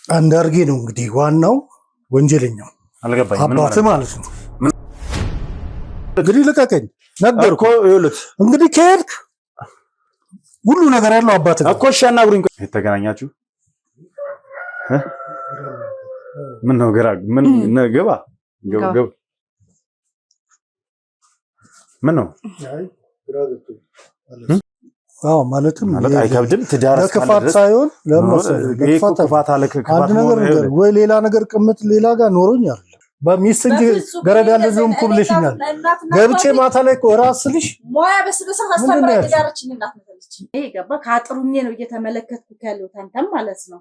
አንዳርጌ ነው እንግዲህ ዋናው ወንጀለኛው አልገባኝም ምን ማለት ነው። እንግዲህ ልቀቀኝ ነገርኩ። ይኸውልህ እንግዲህ ከሄድክ ሁሉ ነገር ያለው አባት ነው እኮ። እሺ አናግሩኝ። የተገናኛችሁ ምን ነው ግራ ምን ነገባ ገብ ምን ነው ማለትም አይከብድም። ትዳር ለክፋት ሳይሆን ለክፋት አንድ ነገር ወይ ሌላ ነገር ቅምጥ ሌላ ጋር ኖሮኝ አይደለም በሚስት እንጂ ገረድ ያለ ዝም ኩብለሽኛል ገብቼ ማታ ላይ ራስልሽ ሞያ በስበሰ ሐሳብ ላይ ጋርችኝ እናትነለች ይሄ ገባ ካጥሩኝ ነው እየተመለከትኩ ያለው ታንተም ማለት ነው።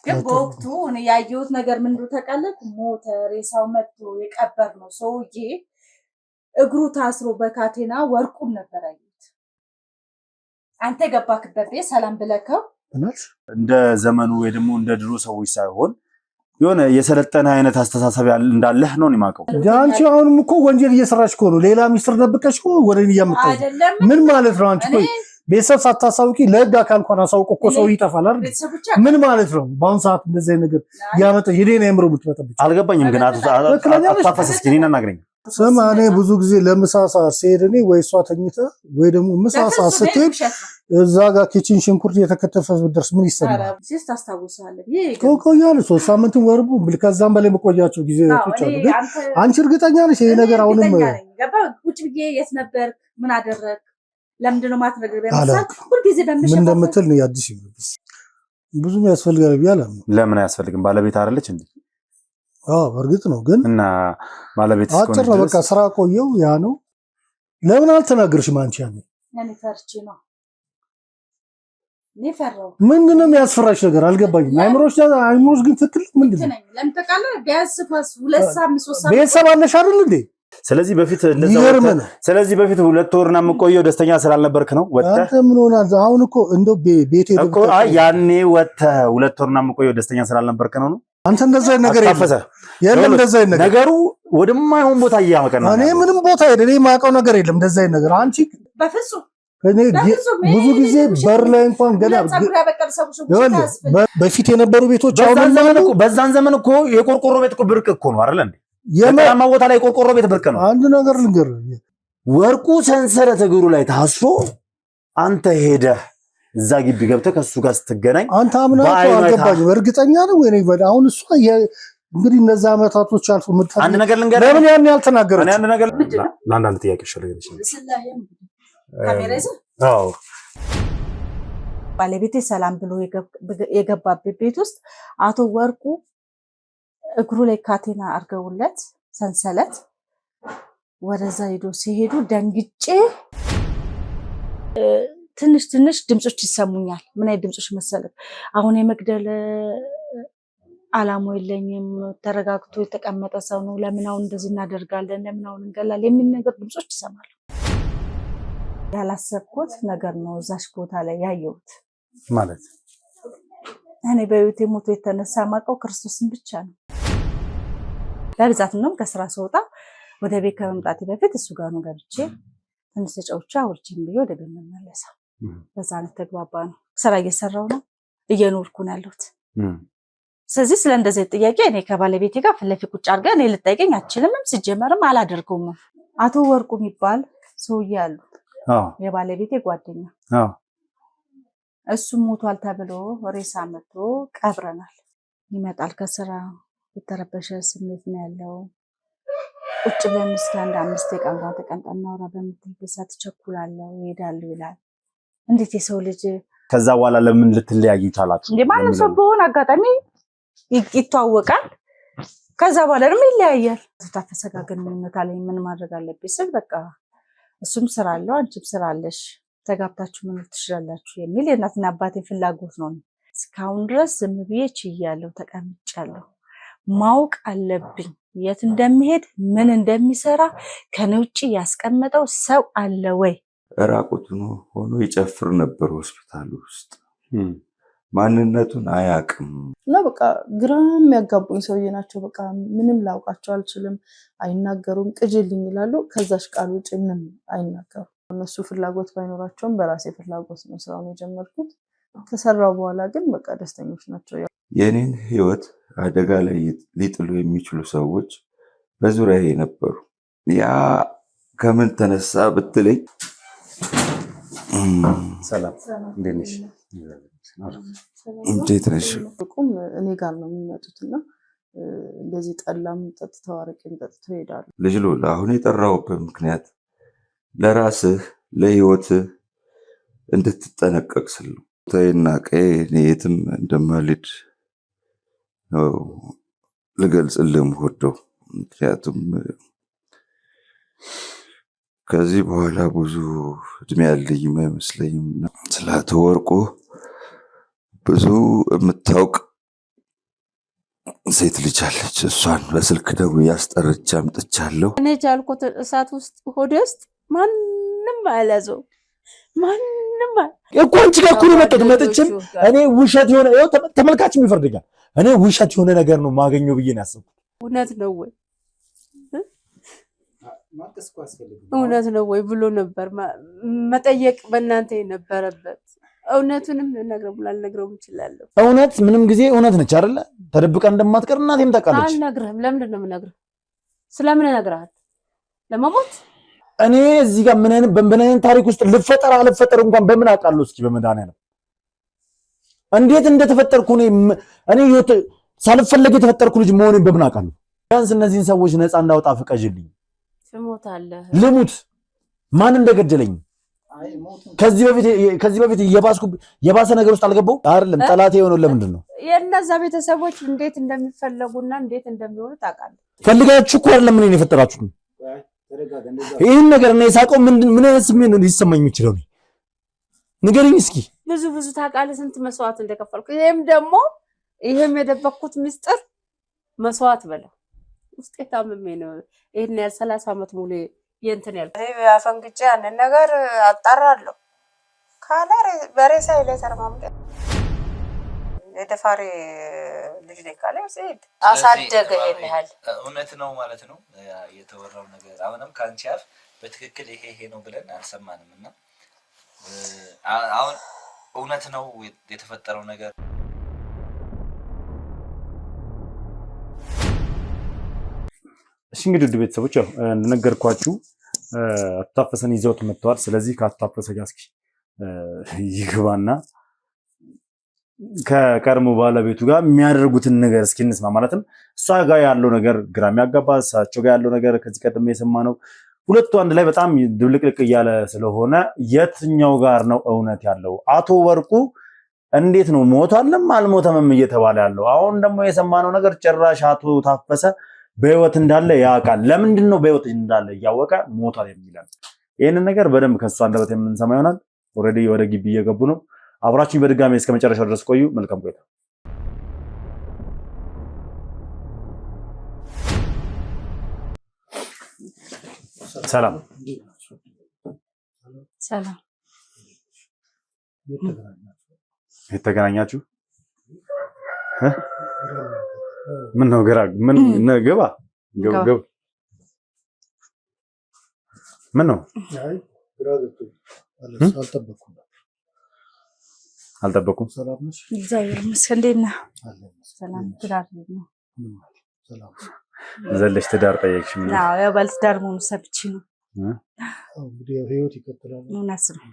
ግን በወቅቱ እኔ ያየሁት ነገር ምን እንደው ተቀለክ ሞተ ሬሳው መጥቶ የቀበር ነው ሰውዬ እግሩ ታስሮ በካቴና ወርቁን ነበር ያዩት። አንተ ገባክበት ሰላም ብለከው እንደ ዘመኑ ወይ ደግሞ እንደ ድሮ ሰዎች ሳይሆን የሆነ የሰለጠነ አይነት አስተሳሰብ እንዳለህ ነው የማውቀው። አንቺ አሁንም እኮ ወንጀል እየሰራሽ እኮ ነው። ሌላ ሚስጥር ደብቀሽ እኮ ወደኔ እያመጣሽ ምን ማለት ነው? አንቺ ቆይ ቤተሰብ ሳታሳውቂ ለህግ አካል እንኳን አሳውቆ እኮ ሰው ይጠፋል አይደል? ምን ማለት ነው? በአሁን ሰዓት እንደዚህ ነገር ያመጣ የኔን አእምሮ የምትበጠብጥ አልገባኝም። ግን አታፈሰስ ግን እናግረኝ ስማ እኔ ብዙ ጊዜ ለምሳሳ ስሄድ እኔ ወይ እሷ ተኝታ ወይ ደግሞ ምሳሳ ስትሄድ እዛ ጋር ኪችን ሽንኩርት የተከተፈ ብደርስ ምን ይሰማል? ሲስ ታስታውሳለህ? ቆያለ 3 ሳምንትን ወርቡ ከዛም በላይ መቆያቸው ጊዜዎች አሉ። ግን አንቺ እርግጠኛ ነሽ ይሄ ነገር አሁንም ገባ ቁጭ ብዬ የት ነበር? ምን አደረክ? ለምንድን ነው ማትነግር? በመሳል ሁሉ ጊዜ በመሸፈፍ ምን እንደምትል ነው ያድሽ ይብስ ብዙም ያስፈልጋል ቢያለም ለምን አያስፈልግም? ባለቤት አይደለች እንዴ? እርግጥ ነው ግን እና ባለቤት አጥር ነው በቃ ስራ ቆየው ያ ነው። ለምን አልተናገርሽም አንቺ? ያኔ ለኔ ፈርቼ ነው ነፈራው። ምንድነው የሚያስፈራሽ ነገር አልገባኝም። አይምሮሽ ግን ትክክል ምንድነው? ለምን ተቃለ ቢያንስ 2 ሳምንት 3 ሳምንት ቤተሰብ አለሽ አይደል እንዴ? ስለዚህ በፊት ሁለት ወርና የምቆየው ደስተኛ ስላልነበርክ ነው ወጥተህ። አንተ ምን ሆናል አሁን? እኮ እንደው ቤቴ እኮ ያኔ ወጥተህ 2 ወርና የምቆየው ደስተኛ ስላልነበርክ ነው። አንተ እንደዛ ነገር የለም እንደዛ ነገር ነገሩ ወደማይሆን ቦታ እያመቀና እኔ ምንም ቦታ ሄደ እኔ ማውቀው ነገር የለም እንደዛ ነገር። አንቺ በፍጹም እኔ ብዙ ጊዜ በር ላይ እንኳን ገና በፊት የነበሩ ቤቶች በዛን ዘመን እኮ የቆርቆሮ ቤት እኮ ብርቅ እኮ ነው አይደል እንዴ? የማማ ቦታ ላይ የቆርቆሮ ቤት ብርቅ ነው። አንድ ነገር ልንገር፣ ወርቁ ሰንሰለት እግሩ ላይ ታስሮ አንተ ሄደህ እዛ ግቢ ገብተህ ከሱ ጋር ስትገናኝ አንተ አምናችሁ አልገባኝም። እርግጠኛ ነው ወይ ነው? አሁን እሷ እንግዲህ እነዛ አመታቶች አልፎ አንድ ነገር ልንገር፣ ለምን ያን ያልተናገረች? አንድ ነገር ለአንዳንድ ጥያቄ ሸለገች ባለቤቴ ሰላም ብሎ የገባበት ቤት ውስጥ አቶ ወርቁ እግሩ ላይ ካቴና አርገውለት ሰንሰለት ወደዛ ሄዶ ሲሄዱ ደንግጬ ትንሽ ድምጾች ይሰሙኛል። ምን አይነት ድምጾች መሰለህ? አሁን የመግደል አላማው የለኝም፣ ተረጋግቶ የተቀመጠ ሰው ነው፣ ለምን አሁን እንደዚህ እናደርጋለን፣ ለምን አሁን እንገላለን የሚል ነገር ድምጾች ይሰማሉ። ያላሰብኩት ነገር ነው እዛሽ ቦታ ላይ ያየሁት ማለት እኔ በህይወቴ ሞቶ የተነሳ ማቀው ክርስቶስን ብቻ ነው። ለብዛት ነው ከስራ ስወጣ ወደ ቤት ከመምጣቴ በፊት እሱ ጋር ነው ገብቼ ትንሽ ተጫውቻ አውርቼም ብዬ ወደ ቤት መመለሳው። በዛ ነው ተግባባ ነው። ስራ እየሰራው ነው እየኖርኩ ነው ያለሁት። ስለዚህ ስለ እንደዚህ ጥያቄ እኔ ከባለቤቴ ጋር ፍለፊ ቁጭ አድርገን እኔ ልጠይቀኝ አትችልም፣ ሲጀመርም አላደርገውም። አቶ ወርቁ የሚባል ሰውዬ አሉ፣ የባለቤቴ ጓደኛ። እሱ ሞቷል ተብሎ ሬሳ መጥቶ ቀብረናል። ይመጣል ከስራ የተረበሸ ስሜት ነው ያለው። ቁጭ ብለን እስከ 5 ደቂቃ እንኳን ተቀምጠን እናውራ በምትልበት ሰዓት ቸኩላለሁ እሄዳለሁ ይላል። እንዴት የሰው ልጅ ከዛ በኋላ ለምን ልትለያዩ ቻላችሁ? እንዴ ማንም ሰው በሆነ አጋጣሚ ይተዋወቃል፣ ከዛ በኋላ ደግሞ ይለያያል። ተታፈሰጋገን ምንነት አለኝ ምን ማድረግ አለብኝ ስል በቃ እሱም ስራ አለው አንቺም ስራ አለሽ ተጋብታችሁ ምን ትችላላችሁ የሚል የእናትና አባቴ ፍላጎት ነው። እስካሁን ድረስ ዝም ብዬ ችያለሁ፣ ተቀምጫለሁ። ማወቅ አለብኝ የት እንደሚሄድ ምን እንደሚሰራ ከኔ ውጪ ያስቀመጠው ሰው አለ ወይ? ራቁቱን ሆኖ ይጨፍር ነበር ሆስፒታል ውስጥ። ማንነቱን አያውቅም እና በቃ ግራ የሚያጋቡኝ ሰውዬ ናቸው። በቃ ምንም ላውቃቸው አልችልም። አይናገሩም፣ ቅጅልኝ ይላሉ። ከዛሽ ቃል ውጪ ምንም አይናገሩም። እነሱ ፍላጎት ባይኖራቸውም በራሴ ፍላጎት ነው ስራውን የጀመርኩት። ከሰራው በኋላ ግን በቃ ደስተኞች ናቸው። የኔን ህይወት አደጋ ላይ ሊጥሉ የሚችሉ ሰዎች በዙሪያዬ ነበሩ። ያ ከምን ተነሳ ብትለኝ ሰላም እንዴት ነሽ? እንዴት ነሽ? እኔ ጋር ነው የሚመጡትና እንደዚህ ጠላም ጠጥተው አረቄም ጠጥተው ይሄዳሉ። ልጅ ሉል አሁን የጠራሁበት ምክንያት ለራስህ ለህይወትህ እንድትጠነቀቅ ስል ነው። ተይና ቀይ እኔ የትም እንደማልሄድ ነው ልገልጽልህ የምወደው። ምክንያቱም ከዚህ በኋላ ብዙ እድሜ ያለኝ አይመስለኝም። ስለ አቶ ወርቁ ብዙ የምታውቅ ሴት ልጅ አለች። እሷን በስልክ ደግሞ ያስጠርቼ አምጥቻለሁ። እኔ ቻልኩት እሳት ውስጥ ሆዴ ውስጥ ማንም አያለዘው ማንም እኮ አንቺ ጋር እኮ ነው የመጣሁት። መጥቼም እኔ ውሸት የሆነ ተመልካችም ይፈርድጋል። እኔ ውሸት የሆነ ነገር ነው ማገኘው ብዬ ነው ያሰብኩት። እውነት ነው ወይ እውነት ነው ወይ ብሎ ነበር መጠየቅ በእናንተ የነበረበት። እውነቱንም ልነግረውም እችላለሁ። እውነት ምንም ጊዜ እውነት ነች አይደለ? ተደብቃ እንደማትቀር እናቴም ታውቃለች። አልነግርህም። ለምንድን ነው የምነግርህ? ስለምን እነግርሃለሁ? ለመሞት እኔ እዚህ ጋር ምን አይነት ታሪክ ውስጥ ልፈጠር አልፈጠር እንኳን በምን አውቃለሁ? እስኪ በመድኃኒዓለም እንዴት እንደተፈጠርኩ እኔ ሳልፈለግ የተፈጠርኩ ልጅ መሆኔን በምን አውቃለሁ? ቢያንስ እነዚህን ሰዎች ነፃ እንዳወጣ ፍቀጅልኝ። ትሞታለህ። ልሙት። ማን እንደገደለኝ ከዚህ በፊት የባሰ ነገር ውስጥ አልገባው አይደለም። ጠላቴ የሆነው ለምንድን ነው? የእነዛ ቤተሰቦች እንዴት እንደሚፈለጉና እንዴት እንደሚሆኑ ታውቃለህ። ፈልጋችሁ እኮ አይደለም እኔን የፈጠራችሁ። ይህን ነገር እኔ ሳውቀው ምን አይነት ስሜት ነው ሊሰማኝ የሚችለው? ንገረኝ እስኪ። ብዙ ታውቃለህ፣ ስንት መስዋዕት እንደከፈልኩ። ይሄም የደበቅኩት ምስጢር መስዋዕት በለው ውስጤ ታምሜ ነው ይሄን ያህል 30 ዓመት ሙሉ የእንትን ያልኩት። እኔ አፈንግጬ ያንን ነገር አጣራለሁ ካለ በሬሳ ላይ ተረማምደ የደፋሪ ልጅ ላይ ካለ ሲሄድ አሳደገ። ይሄን ያህል እውነት ነው ማለት ነው የተወራው ነገር። አሁንም ከአንቺ አፍ በትክክል ይሄ ነው ብለን አልሰማንም እና አሁን እውነት ነው የተፈጠረው ነገር። እሺ እንግዲህ ውድ ቤተሰቦች ያው እንደነገርኳችሁ አቶ ታፈሰን ይዘውት መጥተዋል። ስለዚህ ከአቶ ታፈሰ ጋር እስኪ ይግባና ከቀድሞ ባለቤቱ ጋር የሚያደርጉትን ነገር እስኪ እንስማ። ማለትም እሷ ጋር ያለው ነገር ግራ የሚያጋባ፣ እሳቸው ጋር ያለው ነገር ከዚህ ቀደም የሰማነው ሁለቱ አንድ ላይ በጣም ድብልቅልቅ እያለ ስለሆነ የትኛው ጋር ነው እውነት ያለው? አቶ ወርቁ እንዴት ነው ሞቷልም አልሞተምም እየተባለ ያለው? አሁን ደግሞ የሰማነው ነገር ጭራሽ አቶ ታፈሰ በህይወት እንዳለ ያውቃል። ለምንድን ነው በህይወት እንዳለ እያወቀ ሞቷል የሚላል? ይህንን ነገር በደንብ ከእሱ አንደበት የምንሰማ ይሆናል። ኦልሬዲ ወደ ግቢ እየገቡ ነው። አብራችሁኝ በድጋሚ እስከ መጨረሻው ድረስ ቆዩ። መልካም ቆይታ። ሰላም ሰላም። የተገናኛችሁ ምን ነው? ምን ግባ ምን ነው? አልጠበኩም። እግዚአብሔር ይመስገን። እንዴት ነህ? ሰላም። ትዳር ነው? ዘለሽ ትዳር ጠየቅሽ? ምን ነው? ያው ባለ ትዳር መሆኑ ሰብቼ ነው። እንግዲህ ህይወት ይቀጥላል። እውነት ነው።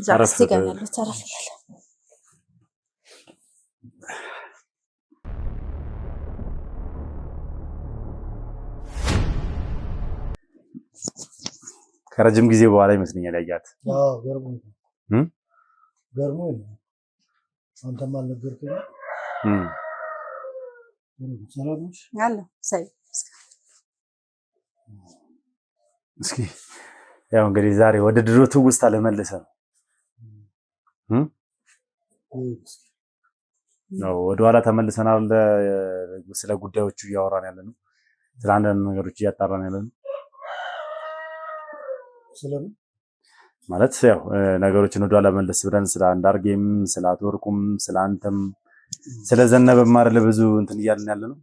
አረፍ ከረጅም ጊዜ በኋላ ይመስለኛል ያያት። ገርሞኝ ነው። አንተም አልነገርከኝም። ሰላም ነሽ? አለሁ። እስኪ ያው እንግዲህ ዛሬ ወደ ድሮ ትውስታ ለመለሰ ነው ወደኋላ ተመልሰናል። ስለ ጉዳዮቹ እያወራን ያለ ነው። ስለ አንዳንድ ነገሮች እያጣራን ያለ ነው። ስለምን ማለት ያው ነገሮችን ወደኋላ መለስ ብለን ስለ አንዳርጌም ስለ አቶ ወርቁም ስለ አንተም ስለ ዘነበም አይደል ብዙ እንትን እያልን ያለ ነው።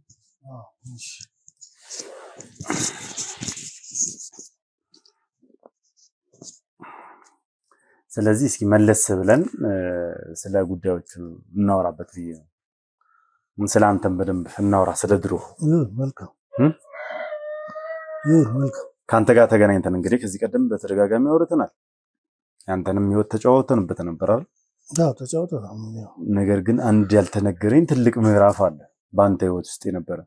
ስለዚህ እስኪ መለስ ብለን ስለ ጉዳዮቹ እናወራበት ብዬ ነው። ስለ አንተም በደንብ እናወራ ስለ ድሮ። መልካም ከአንተ ጋር ተገናኝተን እንግዲህ ከዚህ ቀደም በተደጋጋሚ አውርተናል። ያንተንም ህይወት ተጫወተንበት ነበር አይደል? አዎ ተጫወተናል። ነገር ግን አንድ ያልተነገረኝ ትልቅ ምዕራፍ አለ በአንተ ህይወት ውስጥ የነበረ።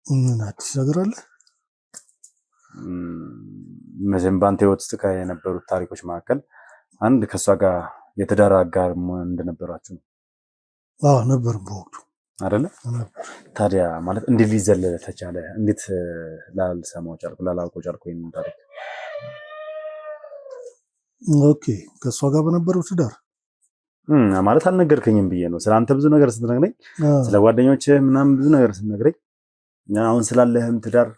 ምን አዲስ ነገር አለ? መቼም በአንተ ህይወት ውስጥ ከነበሩት ታሪኮች መካከል አንድ ከእሷ ጋር የትዳር አጋር እንደነበራችሁ ነው። አዎ ነበር በወቅቱ አይደለ? ታዲያ ማለት እንዴት ሊዘለለ ተቻለ? እንዴት ላልሰማው ቻልኩ ላላውቀው ቻልኩ ይሄንን ታሪክ? ኦኬ ከእሷ ጋር በነበረው ትዳር ማለት አልነገርከኝም ብዬ ነው። ስለ አንተ ብዙ ነገር ስትነግረኝ፣ ስለ ጓደኞችህ ምናምን ብዙ ነገር ስትነግረኝ፣ አሁን ስላለህም ትዳር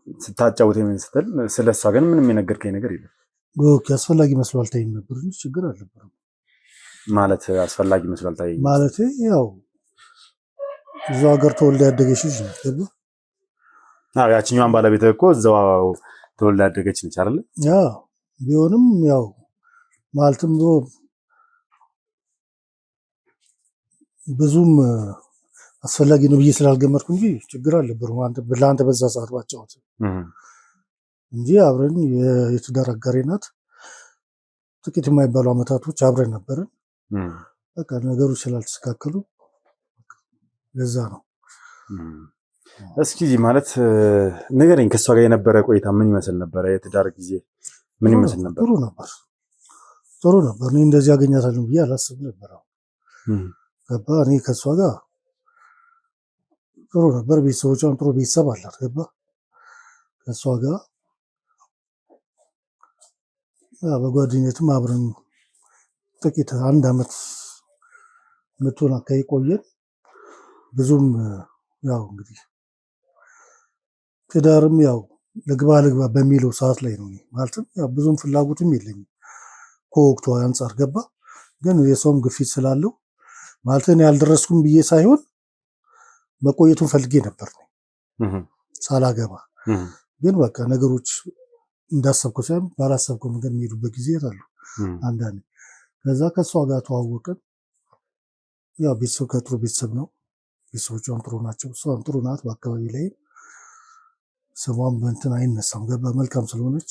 ስታጫውተኝ ምን ስትል፣ ስለ እሷ ግን ምንም የነገርከኝ ነገር የለም። ኦኬ አስፈላጊ መስሎ አልታየኝ ነበር እንጂ ችግር አልነበረም። ማለት አስፈላጊ መስሎ አልታየኝ ማለት ያው እዛው ሀገር ተወልዳ ያደገች ልጅ ነች። አዎ ያችኛዋን ባለቤትህ እኮ እዛው ተወልዳ ያደገች ነች አይደል? አዎ ቢሆንም ያው ማለትም ብዙም አስፈላጊ ነው ብዬ ስላልገመትኩ እንጂ ችግር አልነበረም። ለአንተ በዛ ሰዓት ባጫወት እንጂ አብረን የትዳር አጋሬ ናት። ጥቂት የማይባሉ አመታቶች አብረን ነበርን። በቃ ነገሮች ስላልተስተካከሉ ለዛ ነው። እስኪ ማለት ንገረኝ፣ ከእሷ ጋር የነበረ ቆይታ ምን ይመስል ነበረ? የትዳር ጊዜ ምን ይመስል ነበር? ጥሩ ነበር። እኔ እንደዚህ ያገኛታለሁ ብዬ አላስብም ነበር። ገባ እኔ ከእሷ ጋር ጥሩ ነበር። ቤተሰቦቿን ጥሩ ቤተሰብ አላት። ገባ ከእሷ ጋር በጓደኝነትም አብረን ጥቂት 1 አመት ምትሆን አካባቢ ቆየን። ብዙም ያው እንግዲህ ትዳርም ያው ልግባ በሚለው ሰዓት ላይ ነው። ማለትም ያው ብዙም ፍላጎትም የለኝም ከወቅቱ አንጻር። ገባ ግን የሰውም ግፊት ስላለው ማለት እኔ ያልደረስኩም ብዬ ሳይሆን መቆየቱን ፈልጌ ነበር ሳላገባ። ግን በቃ ነገሮች እንዳሰብኩ ሳይሆን ባላሰብኩ ነገር የሚሄዱበት ጊዜ አሉ አንዳንዴ። ከዛ ከእሷ ጋር ተዋወቅን። ያው ቤተሰብ ከጥሩ ቤተሰብ ነው። ቤተሰቦቿም ጥሩ ናቸው። እሷም ጥሩ ናት። በአካባቢ ላይ ስሟም በእንትን አይነሳም። ገባ መልካም ስለሆነች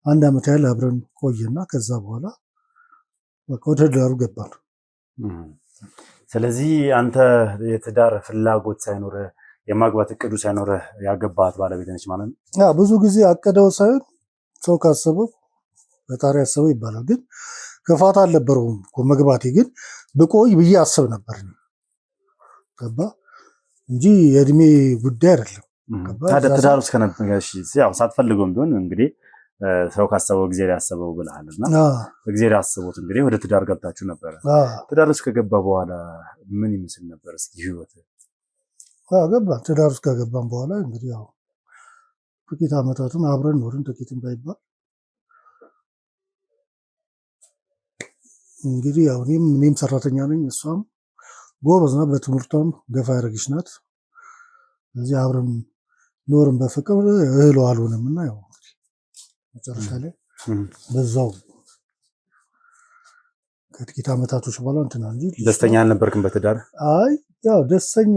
1 አመት ያህል አብረን ቆየና ከዛ በኋላ በቃ ወደ ትዳሩ ገባን። ስለዚህ አንተ የትዳር ፍላጎት ሳይኖርህ የማግባት እቅዱ ሳይኖርህ ያገባት ባለቤት ነች ማለት ነው? ብዙ ጊዜ አቀደው ሳይሆን ሰው ካሰበው ፈጣሪ ያሰበው ይባላል። ግን ክፋት አልነበረውም እኮ መግባቴ። ግን ብቆይ ብዬ አስብ ነበር ገባ እንጂ የእድሜ ጉዳይ አይደለም። ታዲያ ትዳር ውስጥ ከነበርሽ ያው ሳትፈልገውም ቢሆን እንግዲህ ሰው ካሰበው እግዚአብሔር ያሰበው ብለሃልና እግዚአብሔር ያሰበው እንግዲህ ወደ ትዳር ገብታችሁ ነበረ። ትዳር ውስጥ ከገባ በኋላ ምን ይመስል ነበር እስኪ ህይወት? ገባን። ትዳር ውስጥ ከገባን በኋላ እንግዲህ ያው ጥቂት አመታትን አብረን ኖርን። ጥቂትም ባይባል እንግዲህ ያው እኔም ሰራተኛ ነኝ፣ እሷም ጎበዝ ናት፣ በትምህርቷም ገፋ ያደረገች ናት። ስለዚህ አብረን ኖርን በፍቅር። እህሉ አልሆነም እና ያው መጨረሻ ላይ በዛው ከጥቂት አመታቶች በኋላ እንትና እንጂ ደስተኛ አልነበርክም በትዳር? አይ ያው ደስተኛ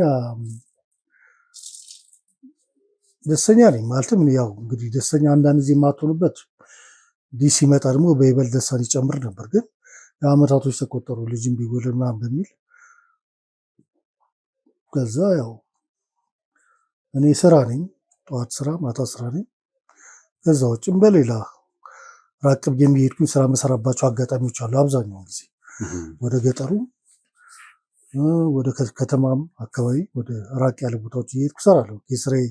ነኝ ማለትም ያው እንግዲህ ደስተኛ አንዳንድ ጊዜ የማትሆንበት ዲህ ሲመጣ ደግሞ በይበልጥ ደስታን ይጨምር ነበር። ግን የአመታቶች ተቆጠሩ ልጅም ቢወለድ ምናምን በሚል ከዛ ያው እኔ ስራ ነኝ፣ ጠዋት ስራ ማታ ስራ ነኝ። ከዛ ውጭም በሌላ ራቅ ብዬ የሚሄድኩኝ ስራ መሰራባቸው አጋጣሚዎች አሉ። አብዛኛውን ጊዜ ወደ ገጠሩ ወደ ከተማም አካባቢ ወደ ራቅ ያለ ቦታዎች እየሄድኩ እሰራለሁ። የስራዬ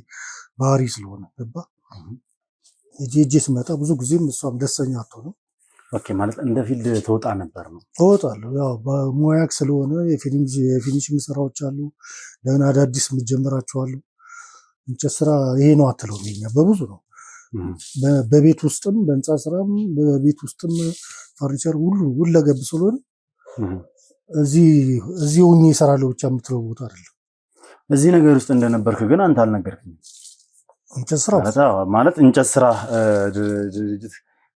ባህሪ ስለሆነ ገባ እጄ ስመጣ ብዙ ጊዜም እሷም ደስተኛ አትሆንም። ኦኬ ማለት እንደ ፊልድ ተወጣ ነበር ነው? እወጣለሁ። ያው በሙያክ ስለሆነ የፊኒሽንግ ስራዎች አሉ፣ ለምን አዳዲስ የምጀምራቸው አሉ። እንጨት ስራ ይሄ ነው አትለው የኛ በብዙ ነው። በቤት ውስጥም በህንፃ ስራም በቤት ውስጥም ፈርኒቸር ሁለገብ ስለሆነ እዚህ ሆኜ እሰራለሁ ብቻ የምትለው ቦታ አይደለም። እዚህ ነገር ውስጥ እንደነበርክ ግን አንተ አልነገርክኝም። እንጨት ስራ ማለት እንጨት ስራ ድርጅት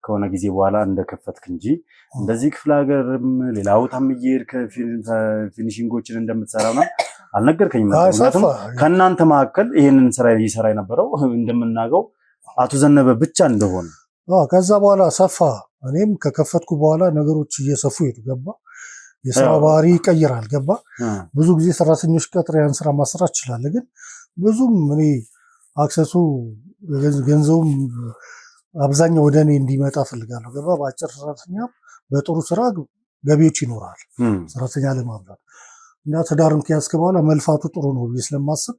ከሆነ ጊዜ በኋላ እንደከፈትክ እንጂ እንደዚህ ክፍለ ሀገርም ሌላ ቦታም እየሄድክ ፊኒሺንጎችን እንደምትሰራ ነው አልነገርከኝም። ምክንያቱም ከእናንተ መካከል ይህንን ስራ እየሰራ የነበረው እንደምናውቀው አቶ ዘነበ ብቻ እንደሆነ ከዛ በኋላ ሰፋ። እኔም ከከፈትኩ በኋላ ነገሮች እየሰፉ ሄዱ። ገባ የስራ ባህሪ ይቀይራል። ገባ ብዙ ጊዜ ሰራተኞች ቀጥረ ያን ስራ ማሰራት ይችላል። ግን ብዙም እኔ አክሰሱ ገንዘቡም አብዛኛው ወደ እኔ እንዲመጣ ፈልጋለሁ። ገባ በአጭር ሰራተኛ በጥሩ ስራ ገቢዎች ይኖራል። ሰራተኛ ለማብዛት እና ትዳርም ከያዝክ በኋላ መልፋቱ ጥሩ ነው ብዬ ስለማስብ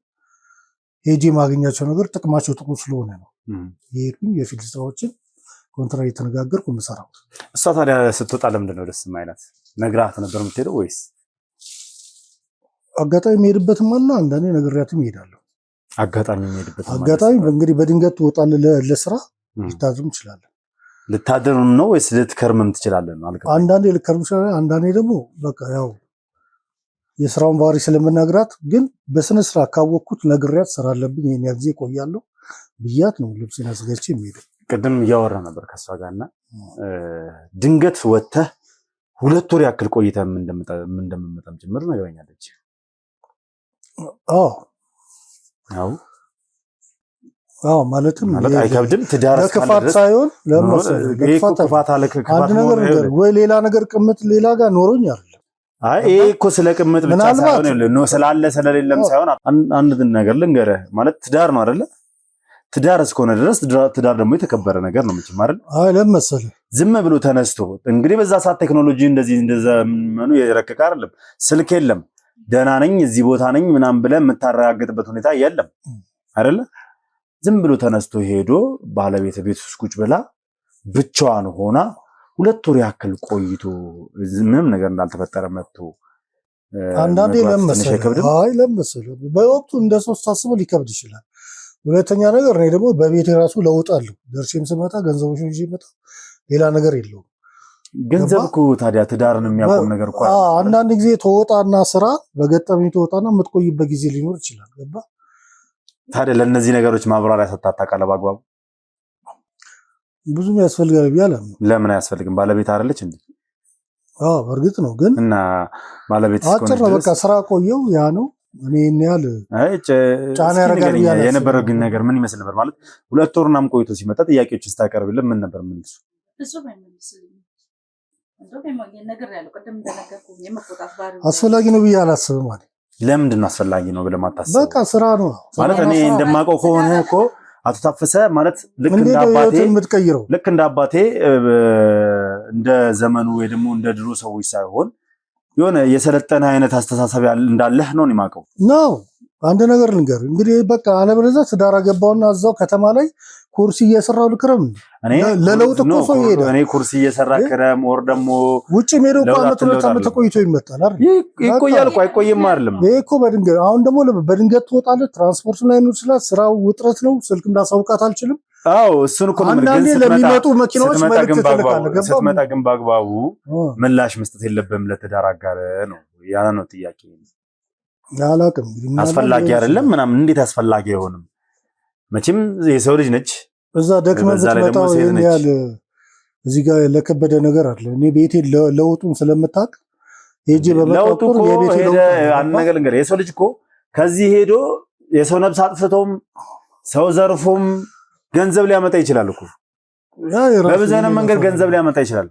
ሄጄ ማገኛቸው ነገር ጥቅማቸው ጥሩ ስለሆነ ነው የሄድኩኝ የፊልድ ስራዎችን ኮንትራት እየተነጋገርኩ የምሰራው። እሷ ታዲያ ስትወጣ ለምንድን ነው ደስ የማይላት? ነግራት ነበር የምትሄደው ወይስ አጋጣሚ የሚሄድበትም አለ? አንዳንዴ ነግሬያትም እሄዳለሁ። አጋጣሚ የሚሄድበት አጋጣሚ እንግዲህ በድንገት ትወጣለህ ለስራ ልታድርም ትችላለህ። ልታድር ነው ወይስ ልትከርምም ትችላለህ? አንዳንዴ ልትከርም ትችላለህ። አንዳንዴ ደግሞ በቃ ያው የስራውን ባህሪ ስለምነግራት ግን በስነ ስርዓት ካወቅኩት ነግሬያት ስራ አለብኝ ይሄን ጊዜ እቆያለሁ ብያት ነው ልብሴን አዘጋጅቼ የሚሄደው። ቅድም እያወራ ነበር ከሷ ጋር እና ድንገት ወጥተህ 2 ወር ያክል ቆይተህ እንደምመጣም ጭምር ነግረኛለች። ማለትም አይከብድም። ትዳር ለክፋት ሳይሆን ለክፋት አንድ ነገር ወይ ሌላ ነገር ቅምጥ ሌላ ጋር ኖሮኝ አይደለም። ይሄ እኮ ስለ ቅምጥ ብቻ ሳይሆን ስላለ ስለሌለም ሳይሆን አንድ ነገር ልንገርህ፣ ማለት ትዳር ነው አይደለ? ትዳር እስከሆነ ድረስ ትዳር ደግሞ የተከበረ ነገር ነው መቼም አይደል? ለመሰለህ ዝም ብሎ ተነስቶ እንግዲህ በዛ ሰዓት ቴክኖሎጂ እንደዚህ እንደዘመኑ የረቀቀ አይደለም። ስልክ የለም፣ ደህና ነኝ እዚህ ቦታ ነኝ ምናምን ብለህ የምታረጋግጥበት ሁኔታ የለም አይደለ? ዝም ብሎ ተነስቶ ሄዶ ባለቤት ቤት ውስጥ ቁጭ ብላ ብቻዋን ሆና 2 ወር ያክል ቆይቶ ምንም ነገር እንዳልተፈጠረ መጥቶ አንዳንዴ ለመሰለህ በወቅቱ እንደ ሶስት ታስቦ ሊከብድ ይችላል። ሁለተኛ ነገር እኔ ደግሞ በቤት ራሱ ለውጣለሁ። ደርሼም ስመጣ ገንዘቦች ይዤ መጣ ሌላ ነገር የለውም። ገንዘብ እኮ ታዲያ ትዳርን የሚያቆም ነገር እኮ አንዳንድ ጊዜ ተወጣና ስራ በገጠመኝ ተወጣና የምትቆይበት ጊዜ ሊኖር ይችላል። ገባ ታዲያ ለእነዚህ ነገሮች ማብራሪያ ሰጣታቃለ በአግባቡ ብዙም ያስፈልጋል ብያለሁ። ለምን አያስፈልግም? ባለቤት አይደለች እንዴ? በእርግጥ ነው ግን እና ባለቤት አጭር በቃ ስራ ቆየው ያ ነው። እኔ እንያል ጫና ያረጋል ብያለሁ። የነበረው ግን ነገር ምን ይመስል ነበር ማለት 2 ወር ምናምን ቆይቶ ሲመጣ ጥያቄዎችን ስታቀርብልን ምን ነበር መልሱ? አስፈላጊ ነው ብዬ አላስብም ማለት ለምንድን ነው አስፈላጊ ነው ብለህ ማታስበው? በቃ ስራ ነው ማለት እኔ እንደማውቀው ከሆነ እኮ አቶ ታፈሰ ማለት ልክ እንደ አባቴ እንደ ዘመኑ ወይ ደግሞ እንደ ድሮ ሰዎች ሳይሆን የሆነ የሰለጠነ አይነት አስተሳሰብ እንዳለህ ነው የማውቀው ነው። አንድ ነገር ልንገር እንግዲህ በቃ አለበለዚያ ትዳር ገባውና እዛው ከተማ ላይ ኩርሲ እየሰራው ልክረም ለለውጥ እኮ ሰው ይሄዳል። እኔ ኩርሲ እየሰራ ክረም ወር ደግሞ ውጪ ሜዶ ቋመት ተቆይቶ ይመጣል አይደል? ይቆያል እኮ አይቆይም አይደለም። ይሄ እኮ በድንገት አሁን ደግሞ በድንገት ትወጣለህ። ትራንስፖርት ላይ ነው ይችላል። ስራው ውጥረት ነው። ስልክ እንዳሳውቃት አልችልም። እሱን እኮ ነው አንዳንዴ ለሚመጡ መኪናዎች መልዕክት ትልካለህ። ስትመጣ ግን በአግባቡ ምላሽ መስጠት የለብህም ለትዳር አጋር ነው። ያ ነው ጥያቄ። አላውቅም እንግዲህ አስፈላጊ አይደለም ምናምን እንዴት አስፈላጊ አይሆንም? መቼም የሰው ልጅ ነች። እዛ ደክመህ ብትመጣው ይሄን ያህል እዚህ ጋር ለከበደ ነገር አለ። እኔ ቤቴ ለውጡን ስለምታውቅ ሄጄ በመጣው የቤቴ ለውጥ አንድ ነገር ልንገር፣ የሰው ልጅ እኮ ከዚህ ሄዶ የሰው ነፍስ አጥፍቶም ሰው ዘርፎም ገንዘብ ሊያመጣ ይችላል እኮ። በብዙ አይነት መንገድ ገንዘብ ሊያመጣ ይችላል።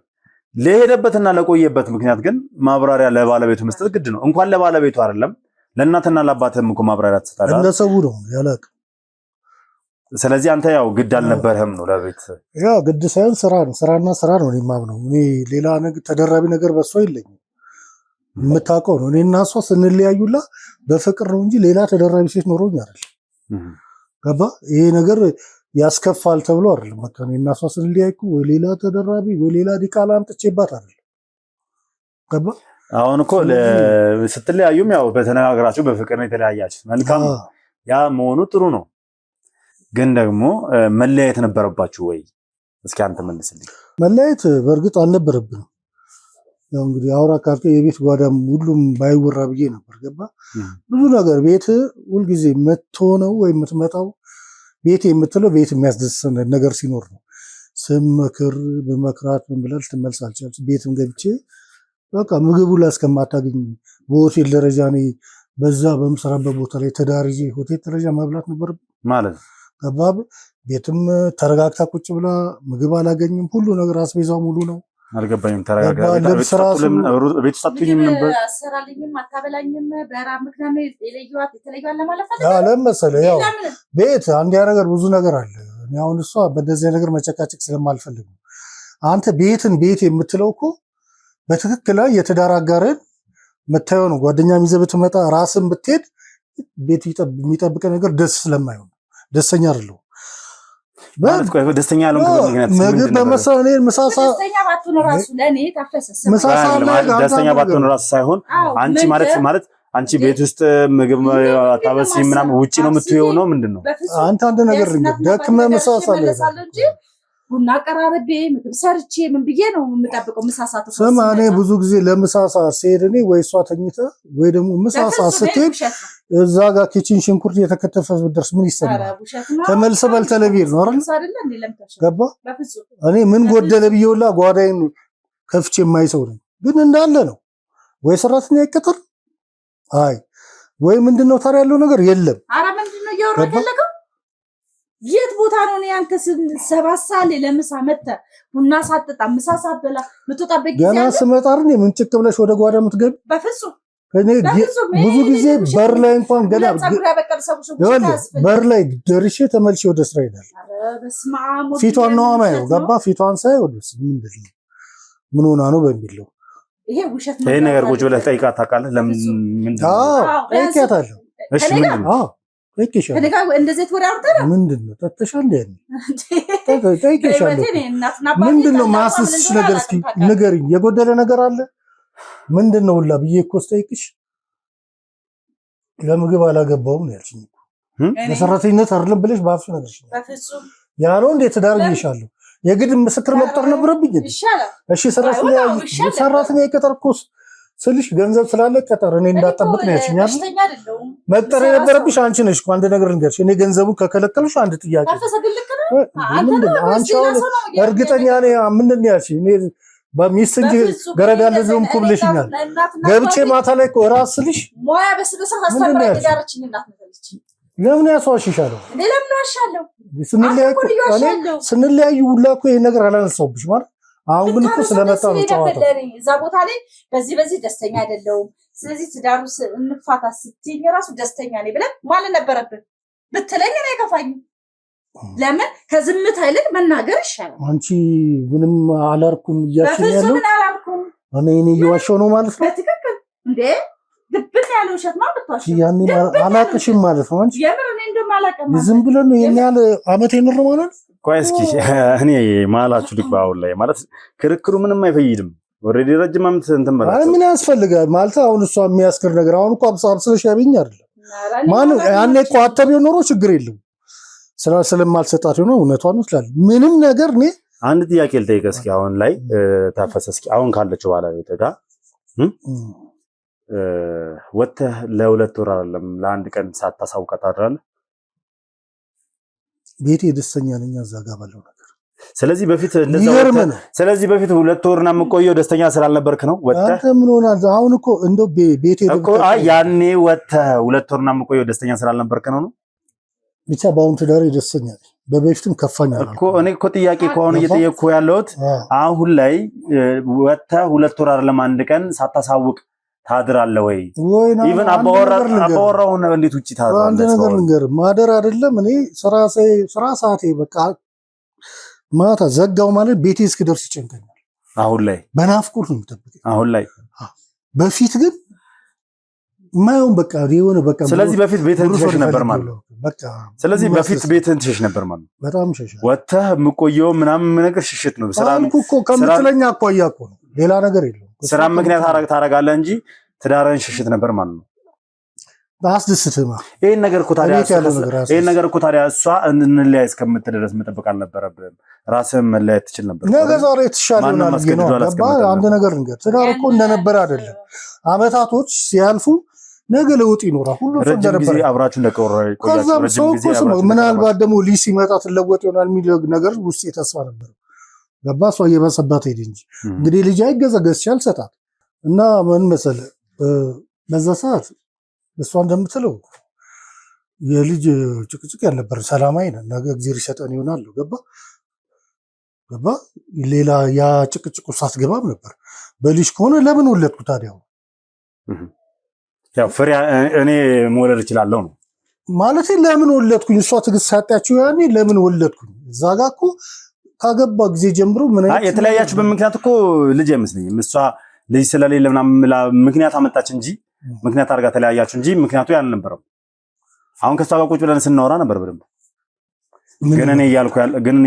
ለሄደበትና ለቆየበት ምክንያት ግን ማብራሪያ ለባለቤቱ መስጠት ግድ ነው። እንኳን ለባለቤቱ አይደለም ለእናትና ለአባትህም እኮ ማብራሪያ ትሰጣለህ። እንደሰው ነው ያላቅ። ስለዚህ አንተ ያው ግድ አልነበረህም ነው ለቤት ያው ግድ ሳይሆን ስራ ነው። ስራና ስራ ነው የማምነው እኔ። ሌላ ነገር ተደራቢ ነገር በሷ የለኝም። የምታውቀው ነው እኔ እና እሷ ስንለያዩላ በፍቅር ነው እንጂ ሌላ ተደራቢ ሴት ኖሮኝ አይደለም። ገባ? ይሄ ነገር ያስከፋል ተብሎ አይደለም። በቃ እኔ እና እሷ ስንለያዩ ወይ ሌላ ተደራቢ ወይ ሌላ ዲቃላ አምጥቼባት አይደለም። ገባ? አሁን እኮ ስትለያዩም ያው በተነጋግራችሁ በፍቅር ነው የተለያያችሁ። መልካም ያ መሆኑ ጥሩ ነው። ግን ደግሞ መለያየት ነበረባችሁ ወይ? እስኪ አንተ መልስልኝ። መለያየት በእርግጥ አልነበረብንም። ያው እንግዲህ አውራ ካልከ የቤት ጓዳም ሁሉም ባይወራ ብዬ ነበር። ገባ? ብዙ ነገር ቤት ሁልጊዜ መጥቶ ነው ወይ የምትመጣው ቤት የምትለው ቤት የሚያስደስት ነገር ሲኖር ነው። ስመክር በመክራት ምን ብላ ልትመልስ አልቻለች። ቤትም ገብቼ በቃ ምግቡ ላይ እስከማታገኝ በሆቴል ደረጃ እኔ በዛ በምሰራበት ቦታ ላይ ተዳርጄ ሆቴል ደረጃ መብላት ነበር ማለት ገባብ። ቤትም ተረጋግታ ቁጭ ብላ ምግብ አላገኝም። ሁሉ ነገር አስቤዛው ሙሉ ነው። አልገባኝም። ተረጋጋ ልብስ ራሱ ቤት ውስጥ አትኝም ነበር አሰራልኝም አታበላኝም በራብ ምክንያት የለየዋት የተለየዋት ለማለት ለመሰለህ ያው ቤት አንድ ነገር ብዙ ነገር አለ። እኔ አሁን እሷ በእንደዚህ ነገር መጨቃጨቅ ስለማልፈልግ ነው። አንተ ቤትን ቤት የምትለው እኮ በትክክል የትዳር አጋርን መታየው ነው። ጓደኛ ይዘህ ብትመጣ ራስን ብትሄድ ቤት የሚጠብቀ ነገር ደስ ስለማይሆን ደስተኛ አይደለሁም። ማለት ቆይ ደስተኛ ያልሆንኩ ምክንያት ምግብ በመሰለ እኔ ምሳሳ ደስተኛ ባትሆን ራሱ ሳይሆን አንቺ ማለት አንቺ ቤት ውስጥ ምግብ ታበሲ ምናምን ውጪ ነው የምትይው ነው ምንድነው? አንተ አንድ ነገር ደክመህ ምሳሳ እንጂ ቡና አቀራረቤ ምግብ ሰርቼ ምን ብዬ ነው የምጠብቀው? ምሳሳት ስማ እኔ ብዙ ጊዜ ለምሳሳ ስሄድ እኔ ወይ እሷ ተኝታ ወይ ደግሞ ምሳሳ ስትሄድ እዛ ጋር ኪችን ሽንኩርት የተከተፈ ብደርስ ምን ይሰማል? ተመልሰህ በልተህ ለብሄድ ነው አይደል? ገባ እኔ ምን ጎደለ ብዬውላ ጓዳዬን ከፍቼ የማይሰው ነኝ። ግን እንዳለ ነው ወይ ሰራተኛ ይቀጠር አይ ወይ ምንድነው ታዲያ ያለው ነገር የለም። ኧረ ምንድነው እያወራከለከው? የት ቦታ ነው ያንተ ሰባሳሌ ለምሳ መጣ ቡና ሳትጠጣ ምሳ ሳትበላ ምትወጣበት ጊዜ ገና ስመጣ አይደል ምን ጭቅ ብለሽ ወደ ጓዳ የምትገቢ? በፍጹም እኔ ብዙ ጊዜ በር ላይ እንኳን ገና በር ላይ ደርሼ ተመልሼ ወደ ስራ ሄዳለሁ። ፊቷን ነው ማየው ገባ ፊቷን ሳይ ወደስ ምንድነው ምን ሆና ነው በሚለው ይሄ ውሸት ነው። ይሄ ነገር ቁጭ ብለህ ጠይቃት ታውቃለህ? ለምን ምንድነው? ጠይቄያታለሁ። እሺ ምንድነው? ጠይቄሻለሁ። እኔ ጋር እንደዚህ ተወራ አውርተና ምንድነው ጠጥተሻል እንዴ? ጠይቄሻለሁ። ምንድነው ማስስሽ ነገር እስኪ ንገሪኝ። የጎደለ ነገር አለ ምንድነው? ሁላ ብዬ እኮ ስጠይቅሽ ለምግብ አላገባውም ነው ያልሽኝ እኮ ለሰራተኝነት አይደለም ብለሽ ባፍሽ ነገርሽ ነው። በፍጹም ያለው እንዴት ትዳር ይሻለው የግድ ምስክር መቁጠር ነበረብኝ እንዴ? እሺ ሰራተኛ ይቀጠር እኮ ስልሽ ገንዘብ ስላለ ቀጠር እኔ እንዳጠብቅ ነው ያልሽኝ አይደል? መቅጠር የነበረብሽ አንቺ ነሽ እኮ አንድ ነገር ልንገርሽ። እኔ ገንዘቡን ከከለከልሽ አንድ ጥያቄ አንቺ እርግጠኛ ነኝ ምንድን ነው ያልሽኝ? እኔ በሚስት እንጂ ገረድ ያለ ዝም እኮ ብለሽኛል። ገብቼ ማታ ላይ እኮ እራስ ስልሽ ሞያ በስበሰብ አስተምራ ይጋርችኝ እናት ነች። ለምን ያስዋሽሻለሁ? ለምን ዋሻለሁ? ስንለያዩ ሁላ እኮ ይሄን ነገር አላነሳውብሽ ማለት አሁን ግን እኮ ስለመጣ ነው ጨዋታው። እዛ ቦታ ላይ በዚህ ደስተኛ አይደለሁም ስለዚህ ትዳሩ እንፋታ ስትይኝ ራሱ ደስተኛ ነኝ ብለህ ማለት ነበረብህ ብትለኝ ነው የከፋኝ። ለምን ከዝምታ ይልቅ መናገር ይሻላል። አንቺ ምንም አላልኩም እያልሽኝ ያለው በፍጹም አላልኩም። እኔ እየዋሸሁ ነው ማለት ነው? በትክክል እንዴ ድብን ያለው ውሸት ነው ብትዋሽ ያኔ አላቅሽም ማለት ነው። አንቺ የምር እኔ እንደማላቀም ዝም ብለን ነው የኛ አመት የኖር ማለት ቆይ እስኪ እኔ ማላችሁ ልክ ባውል ላይ ማለት ክርክሩ ምንም አይፈይድም። ኦሬዲ ረጅም አመት እንትን ማለት አይ ምን ያስፈልጋል ማለት አሁን እሷ የሚያስከር ነገር አሁን እኮ አብሳብስለሽ ያብኝ አይደለም ማን ያኔ እኮ አተቢው ኖሮ ችግር የለም ስለማልሰጣት ነው እውነቷን ነው ስላል ምንም ነገር እኔ አንድ ጥያቄ ልጠይቅህ እስኪ አሁን ላይ ታፈሰ እስኪ አሁን ካለችው ባለቤት ጋር ወጥተህ ለሁለት ወር አይደለም ለአንድ ቀን ሳታሳውቃት አድራለህ? ቤቴ ደስተኛ ነኝ እዛ ጋር ባለው ነገር። ስለዚህ በፊት ስለዚህ በፊት ሁለት ወርና የምቆየው ደስተኛ ስላልነበርክ ነው ወጥተህ? አንተ ምን ሆናል? አሁን እኮ እንደው ቤቴ እኮ ያኔ ወጥተህ ሁለት ወርና የምቆየው ደስተኛ ስላልነበርክ ነው። ብቻ በአሁን ትዳሬ ደስተኛ ነኝ። በበፊትም ከፋኝ እኮ እኔ እኮ ጥያቄ እኮ አሁን እየጠየቅኩ ያለሁት አሁን ላይ ወጥተህ ሁለት ወር አይደለም አንድ ቀን ሳታሳውቅ ታድራለህ ወይ? ኢቭን አባወራውን እንዴት ውጪ ታድራለህ? አንድ ነገር ልንገር ማደር አይደለም እኔ ስራ ሰዓቴ በቃ ማታ ዘጋው ማለት ቤቴ እስክደርስ ይጨንቀኛል። አሁን ላይ በናፍቆት ነው የምጠብቀው። አሁን ላይ በፊት ግን ማየውን በቃ የሆነ በቃ ስለዚህ በፊት ቤትህን ትሸሽ ነበር ማለት ነው። በቃ ስለዚህ በፊት ቤትህን ትሸሽ ነበር ማለት ነው። በጣም ሸሽ ወጥተህ የምቆየው ምናምን ነገር ሽሽት ነው። ሰላም እኮ ከምትለኛ አኳያ እኮ ነው ሌላ ነገር የለውም። ስራ ምክንያት ታረጋለህ እንጂ ትዳርን ሽሽት ነበር ማለት ነው። አስደስትማ ይሄን ነገር እኮ ታዲያ እሷ እንለያይ እስከምትደረስ መጠበቅ አልነበረብህም። ራስህን መለያየት ትችል ነበር። ነገ ዛሬ የተሻለ ነው። አንድ ነገር ልንገር ትዳር እኮ እንደነበረ አይደለም። አመታቶች ሲያልፉ ነገ ለውጥ ይኖራል። ሁሉ ሰው እንደነበረ አብራችሁ እንደቆራይ ምናልባት ደግሞ ሊስ ሲመጣ ትለወጥ ይሆናል የሚል ነገር ውስጥ የተስፋ ነበር። ገባ እሷ እየበሰባት ሄደ እንጂ እንግዲህ ልጅ አይገዛገዝ ሲያል ሰጣት እና ምን መሰለህ በዛ ሰዓት እሷ እንደምትለው የልጅ ጭቅጭቅ ያልነበር ሰላማዊ ነን። ነገ እግዚአብሔር ይሰጠን ይሆናል። ገባ ሌላ ያ ጭቅጭቁ ሳትገባም ነበር። በልጅ ከሆነ ለምን ወለድኩ ታዲያ? ያው ፍሬ እኔ መውለድ እችላለሁ ነው ማለት። ለምን ወለድኩኝ? እሷ ትዕግስት ሳጣችሁ ያኔ ለምን ወለድኩኝ? እዛ ጋር እኮ ካገባ ጊዜ ጀምሮ ምን አይነት የተለያያችሁበት ምክንያት እኮ ልጅ አይመስለኝም። እሷ ልጅ ስለሌለ ምናምን ምክንያት አመጣች እንጂ ምክንያት አድርጋ ተለያያችሁ እንጂ ምክንያቱ ያን ነበረው። አሁን ከሷ ጋር ቁጭ ብለን ስናወራ ነበር በደንብ። ግን እኔ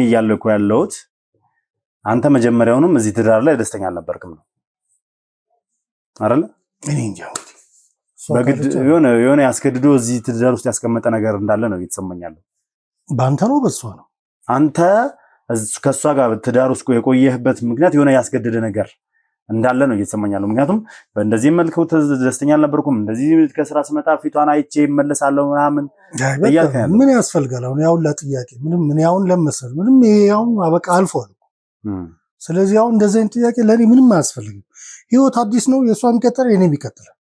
እያልኩ ያለሁት አንተ መጀመሪያውንም እዚህ ትዳር ላይ ደስተኛ አልነበርክም ነው አይደል? እኔ እንጃ በግድ የሆነ ያስገድዶ እዚህ ትዳር ውስጥ ያስቀመጠ ነገር እንዳለ ነው እየተሰማኛል። በአንተ ነው በሷ ነው? አንተ ከሷ ጋር ትዳር ውስጥ የቆየህበት ምክንያት የሆነ ያስገደደ ነገር እንዳለ ነው እየተሰማኛል። ምክንያቱም በእንደዚህ መልኩ ደስተኛ አልነበርኩም። እንደዚህ ከስራ ስመጣ ፊቷን አይቼ እመለሳለሁ ምናምን ምን ያስፈልጋል አሁን? ያውላ ጥያቄ ምንም ምን ያውን ለመሰል ምንም ያው አበቃ አልፏል። ስለዚህ አሁን እንደዚህ አይነት ጥያቄ ለኔ ምንም አያስፈልግም። ህይወት አዲስ ነው። የሷም ይቀጥላል የኔም ይቀጥላል።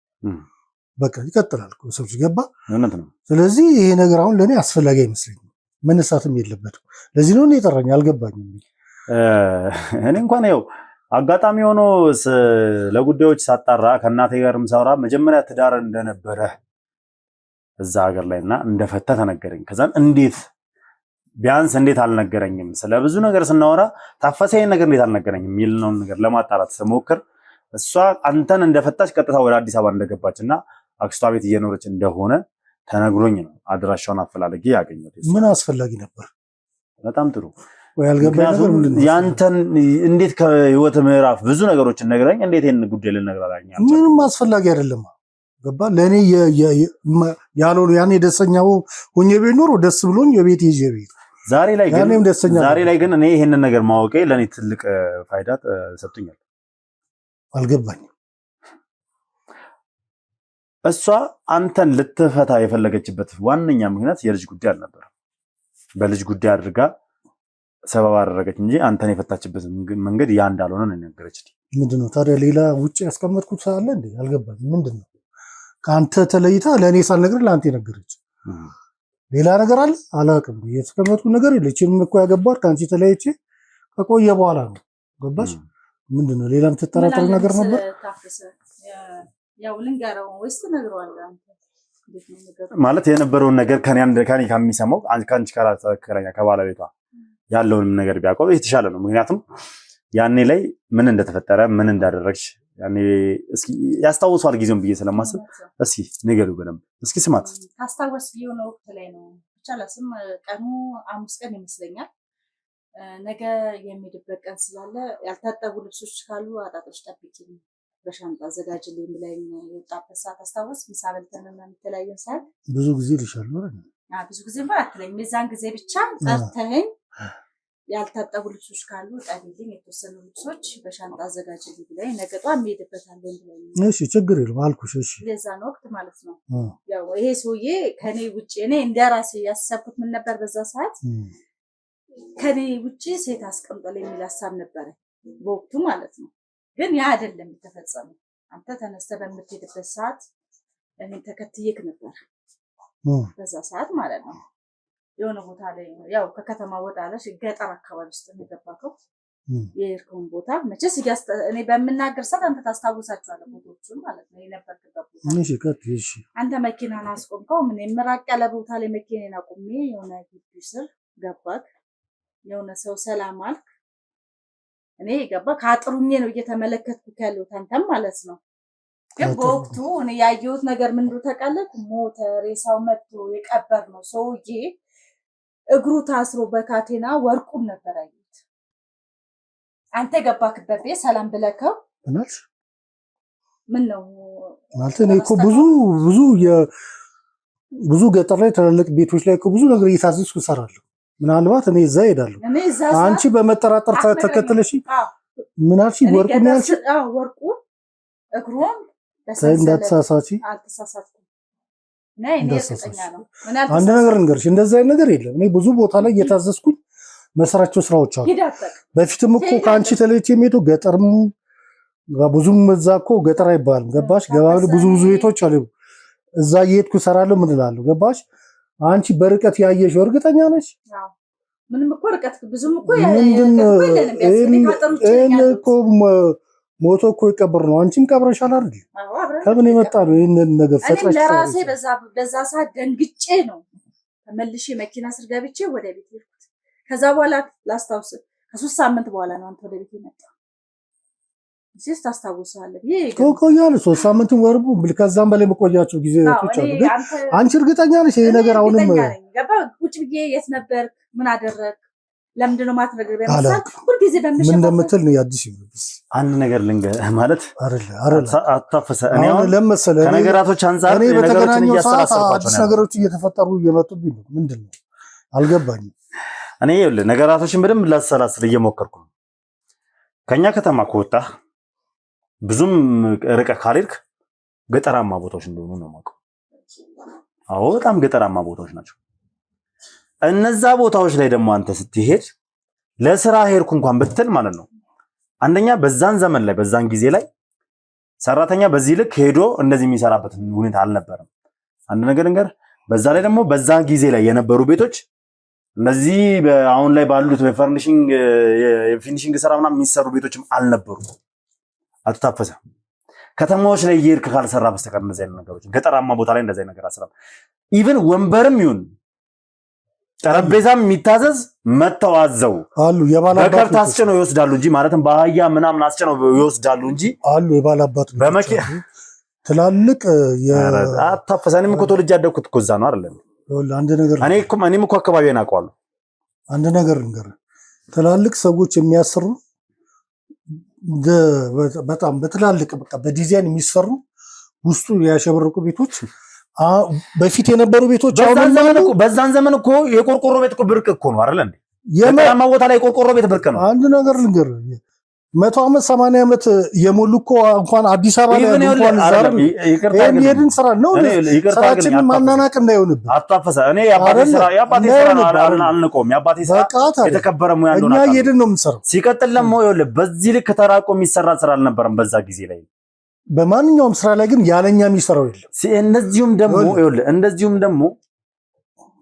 በቃ ይቀጥላል እኮ ሰው ሲገባ እውነት ነው። ስለዚህ ይሄ ነገር አሁን ለኔ አስፈላጊ አይመስለኝም። መነሳትም የለበትም። ለዚህ ነው የጠራኝ። አልገባኝም። እኔ እንኳን ያው አጋጣሚ ሆኖ ለጉዳዮች ሳጣራ ከእናቴ ጋርም ሳውራ መጀመሪያ ትዳር እንደነበረ እዛ ሀገር ላይና እንደፈታ ተነገረኝ። ከዛን ቢያንስ እንዴት አልነገረኝም? ስለብዙ ነገር ስናወራ ታፈሰኝ ነገር እንዴት አልነገረኝም የሚልነውን ነገር ለማጣራት ስሞክር እሷ አንተን እንደፈታች ቀጥታ ወደ አዲስ አበባ እንደገባችና አክስቷ ቤት እየኖረች እንደሆነ ተነግሮኝ ነው አድራሻውን አፈላልጌ ያገኘሁት። ምን አስፈላጊ ነበር? በጣም ጥሩ ያልገባኝ ያንተን እንዴት ከህይወት ምዕራፍ ብዙ ነገሮችን ነግረኝ እንዴት ይሄን ጉዳይ ልነግራኝ? ምንም አስፈላጊ አይደለም። ገባ ለኔ ያለው ያኔ ደስተኛው ሆኜ ቤት ኖሮ ደስ ብሎኝ የቤት ይዤ ቤት ዛሬ ላይ ግን እኔ ይሄንን ነገር ማወቄ ለኔ ትልቅ ፋይዳ ሰጥቶኛል። አልገባኝም። እሷ አንተን ልትፈታ የፈለገችበት ዋነኛ ምክንያት የልጅ ጉዳይ አልነበረም። በልጅ ጉዳይ አድርጋ ሰበብ አደረገች እንጂ አንተን የፈታችበት መንገድ ያ እንዳልሆነ ነው የነገረችኝ። ምንድነው ታዲያ ሌላ ውጭ ያስቀመጥኩት አለ እንዴ? አልገባኝም። ምንድነው ከአንተ ተለይታ ለእኔ ሳልነግርህ ለአንተ የነገረች ሌላ ነገር አለ? አላውቅም። የተቀመጥኩት ነገር የለ። እቺንም እኮ ያገባሁት ከአንቺ ተለይቼ ከቆየ በኋላ ነው። ገባሽ? ምንድነው ሌላ የምትጠራጠሩ ነገር ነበር? ያው ልንገረው ወይስ ትነግረዋለህ አንተ? ማለት የነበረውን ነገር ከኔ ከሚሰማው ከአንቺ ከራከረኛ ከባለቤቷ ያለውንም ነገር ቢያቆም የተሻለ ነው። ምክንያቱም ያኔ ላይ ምን እንደተፈጠረ ምን እንዳደረግሽ ያኔ እስኪ ያስታውሷል ጊዜውን ብዬ ስለማስብ እስኪ ንገሪው በደንብ እስኪ ስማት። ታስታውስ የሆነ ወቅት ላይ ነው ብቻ ለስም ቀኑ 5 ቀን ይመስለኛል። ነገ የሚሄድበት ቀን ስላለ ያልታጠቡ ልብሶች ካሉ አጣጥሽ ጠብቂኝ በሻንጣ አዘጋጅልኝ ብላኝ የወጣበት ሰዓት አስታውስ። ምሳ በልተን ምናምን የተለያየን ሰዓት ብዙ ጊዜ ልሻል ነው ብዙ ጊዜ አትለኝ። የዛን ጊዜ ብቻ ጠርተኸኝ ያልታጠቡ ልብሶች ካሉ ጠብቂኝ፣ የተወሰኑ ልብሶች በሻንጣ አዘጋጅልኝ ብላኝ ነገ ጧት እንሄድበታለን ብላኝ። እሺ ችግር የለም አልኩሽ። እሺ የዛን ወቅት ማለት ነው። ያው ይሄ ሰውዬ ከኔ ውጪ እኔ እንደራሴ ያሰብኩት ምን ነበር በዛ ሰዓት ከኔ ውጪ ሴት አስቀምጠል የሚል ሀሳብ ነበረ በወቅቱ ማለት ነው። ግን ያ አይደለም የተፈጸመው። አንተ ተነስተህ በምትሄድበት ሰዓት እኔ ተከትዬክ ነበር በዛ ሰዓት ማለት ነው። የሆነ ቦታ ላይ ያው ከከተማ ወጣ አለሽ ገጠር አካባቢ ውስጥ ነው የገባከው። የሄድከውን ቦታ መቼስ እኔ በምናገር ሰዓት አንተ ታስታውሳቸዋለህ ቦታዎቹን ማለት ነው የነበርክበት ቦታ። እሺ አንተ መኪናን አስቆምከው። ምን የምራቅ ያለ ቦታ ላይ መኪናን አቁሜ የሆነ ግቢ ስር ገባክ። የሆነ ሰው ሰላም አልክ። እኔ ገባ ከአጥሩኜ ነው እየተመለከትኩት ያለሁት አንተም ማለት ነው። ግን በወቅቱ እኔ ያየሁት ነገር ምን እንደው ታውቃለህ? ሞተ ሬሳው መጥቶ የቀበር ነው ሰውዬ እግሩ ታስሮ በካቴና ወርቁን ነበር ያየሁት። አንተ ገባክበት ቤት ሰላም ብለከው እናት ምን ነው ማለት እኔ እኮ ብዙ ገጠር ላይ ትላልቅ ቤቶች ላይ እኮ ብዙ ነገር እየታዘዝኩ እሰራለሁ። ምናልባት እኔ እዛ ሄዳለሁ። አንቺ በመጠራጠር ተከተለሽ ምን አልሽ? ወርቁ ነው ያልሽ? ወርቁ እግሩን እንዳትሳሳቺ። አልተሳሳትኩም። ነይ እኔ እርግጠኛ ነው። አንድ ነገር እንገርሽ፣ እንደዛ አይነት ነገር የለም። እኔ ብዙ ቦታ ላይ እየታዘዝኩኝ መስራቸው ስራዎች አሉ። በፊትም እኮ ከአንቺ ተለይቼ የሚሄደው ገጠርም ብዙም እዛ እኮ ገጠር አይባልም ገባሽ? ገባል ብዙ ቤቶች አሉ። እዛ እየሄድኩ እሰራለሁ ምን እላለሁ ገባሽ? አንቺ በርቀት ያየሽው እርግጠኛ ነሽ? ምንም እኮ ርቀት ብዙም እኮ እኮ ሞቶ እኮ ይቀብር ነው። አንቺም ቀብረሻል አይደል? ከምን የመጣ ነው ይሄንን ነገር ፈጥረሽ? ለራሴ በዛ ሰዓት ደንግጬ ነው ተመልሼ መኪና ስር ገብቼ ወደ ቤት ሄድኩት። ከዛ በኋላ ላስታውስ ከ3 ሳምንት በኋላ ነው አንተ ወደ ቤት የመጣው። እሺ ታስታውሳለህ? ቆያለሁ 3 ሳምንትን ወርቡ ከዛም በላይ መቆያቸው ጊዜዎች አሉ። ግን አንቺ እርግጠኛ ነሽ ይሄ ነገር አሁንም ገባ? ቁጭ ብዬ የት ነበር? ምን አደረግ? ለምንድን ነው ማትነግረኝ? በመሳል ሁልጊዜ በመሸፈን ምን እንደምትል ነው ያድሽ ይብስ አንድ ነገር ልንገርህ ማለት አይደል አታፈሰ እኔ አሁን ለምሳሌ ከነገራቶች አንፃር ነገሮችን እያሰላሰልኳቸው ነው። ነገሮች እየተፈጠሩ እየመጡብኝ ነው። ምንድነው አልገባኝም። እኔ ይኸውልህ ነገራቶችን በደንብ ላሰላስል እየሞከርኩ ነው። ከኛ ከተማ ከወጣህ ብዙም ርቀህ ካልሄድክ ገጠራማ ቦታዎች እንደሆኑ ነው የማውቀው። አዎ በጣም ገጠራማ ቦታዎች ናቸው። እነዛ ቦታዎች ላይ ደግሞ አንተ ስትሄድ ለስራ ሄድኩ እንኳን ብትል ማለት ነው አንደኛ በዛን ዘመን ላይ በዛን ጊዜ ላይ ሰራተኛ በዚህ ልክ ሄዶ እንደዚህ የሚሰራበት ሁኔታ አልነበረም። አንድ ነገር በዛ ላይ ደግሞ በዛን ጊዜ ላይ የነበሩ ቤቶች እነዚህ አሁን ላይ ባሉት በፈርኒሺንግ የፊኒሺንግ ስራ ምናምን የሚሰሩ ቤቶችም አልነበሩ። አትታፈሰ ከተማዎች ላይ እየሄድክ ካልሰራ በስተቀር እንደዚህ አይነት ነገሮች ገጠራማ ቦታ ላይ እንደዚህ አይነት ነገር አሰራ ኢቭን ወንበርም ይሁን ጠረጴዛም የሚታዘዝ መተው አዘው አሉ። የባላባት በከብት አስጭነው ይወስዳሉ እንጂ ማለትም በአህያ ምናምን አስጭነው ይወስዳሉ እንጂ አሉ። የባላባት በመኪና ትላልቅ አታፈሰ እኔም እኮ ተወልጄ ያደግኩት እኮ እዛ ነው አይደል? አንድ ነገር እኔም እኮ አካባቢዬን አውቀዋለሁ። አንድ ነገር ልንገርህ፣ ትላልቅ ሰዎች የሚያሰሩ በጣም በትላልቅ በቃ በዲዛይን የሚሰሩ ውስጡ ያሸበረቁ ቤቶች በፊት የነበሩ ቤቶች በዛን ዘመን እኮ የቆርቆሮ ቤት እኮ ብርቅ እኮ ነው አይደል እንዴ? የማማ ቦታ ላይ የቆርቆሮ ቤት ብርቅ ነው። አንድ ነገር ልንገርህ 100 ዓመት 80 ዓመት የሞሉ እኮ እንኳን አዲስ አበባ ላይ እንኳን ዛሬ ይሄን ስራ ነው ስራችንን ማናናቅ እንዳይሆንብህ አጣፈሰ። እኔ የአባቴ ስራ ነው አልንቆም። የአባቴ ስራ የተከበረ ሙያ እንደሆነ እኛ ይሄን ነው የምንሰራው። ሲቀጥል ደግሞ ይኸውልህ በዚህ ልክ ተራቆ የሚሰራ ስራ አልነበረም በዛ ጊዜ ላይ። በማንኛውም ስራ ላይ ግን ያለኛ የሚሰራው የለም። እንደዚሁም ደግሞ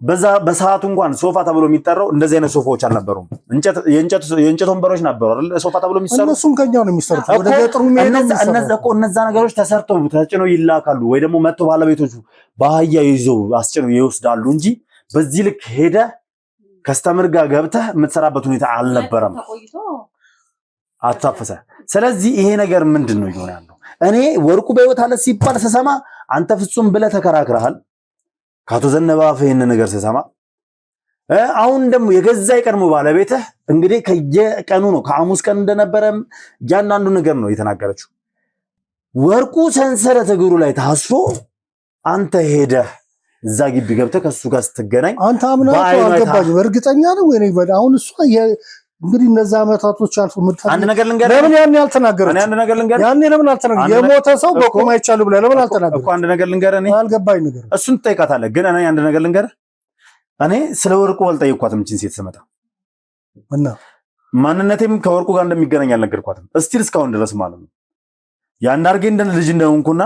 በዛ በሰዓቱ እንኳን ሶፋ ተብሎ የሚጠራው እንደዚህ አይነት ሶፋዎች አልነበሩም። የእንጨት ወንበሮች ነበሩ አይደል? ሶፋ ተብሎ የሚሰሩ እነሱም ከኛው ነው የሚሰሩት። ወደ ገጠሩ እነዛ ነገሮች ተሰርተው ተጭነው ይላካሉ ወይ ደግሞ መጥቶ ባለቤቶቹ በአህያ ይዘው አስጭነው ይወስዳሉ እንጂ በዚህ ልክ ሄደ ከስተምር ጋር ገብተህ የምትሰራበት ሁኔታ አልነበረም። አታፈሰ። ስለዚህ ይሄ ነገር ምንድነው ይሆን ያለው? እኔ ወርቁ በህይወት አለ ሲባል ስሰማ አንተ ፍጹም ብለህ ተከራክረሃል። ካቶ ዘነበ አፍ ይሄን ነገር ስሰማ አሁን ደግሞ የገዛ የቀድሞ ባለቤትህ እንግዲህ ከየቀኑ ነው ከሐሙስ ቀን እንደነበረም ያንዳንዱ ነገር ነው የተናገረችው። ወርቁ ሰንሰለት እግሩ ላይ ታስሮ አንተ ሄደህ እዛ ግቢ ገብተህ ከሱ ጋር ስትገናኝ አንተ አምናህ አልገባኝም። እርግጠኛ ነው ወይ ነው አሁን እሱ እንግዲህ እነዛ አመታቶች አልፎ አንድ ነገር ልንገር ለምን ያን ያልተናገረች? እኔ አንድ ነገር ልንገር ያኔ ለምን አልተናገረች? የሞተ ሰው በቆም አይቻሉ ብለህ ለምን አልተናገረች? እኮ አንድ ነገር ልንገር እኔ አልገባኝ ነገር እሱን ትጠይቃታለህ። ግን እኔ አንድ ነገር ልንገር እኔ ስለ ወርቁ አልጠየኳትም። እቺን ሴት ስመጣ እና ማንነቴም ከወርቁ ጋር እንደሚገናኝ አልነገርኳትም። እስቲል እስካሁን ድረስ ማለት ነው ያንዳርጌ እንደ ልጅ እንደሆንኩና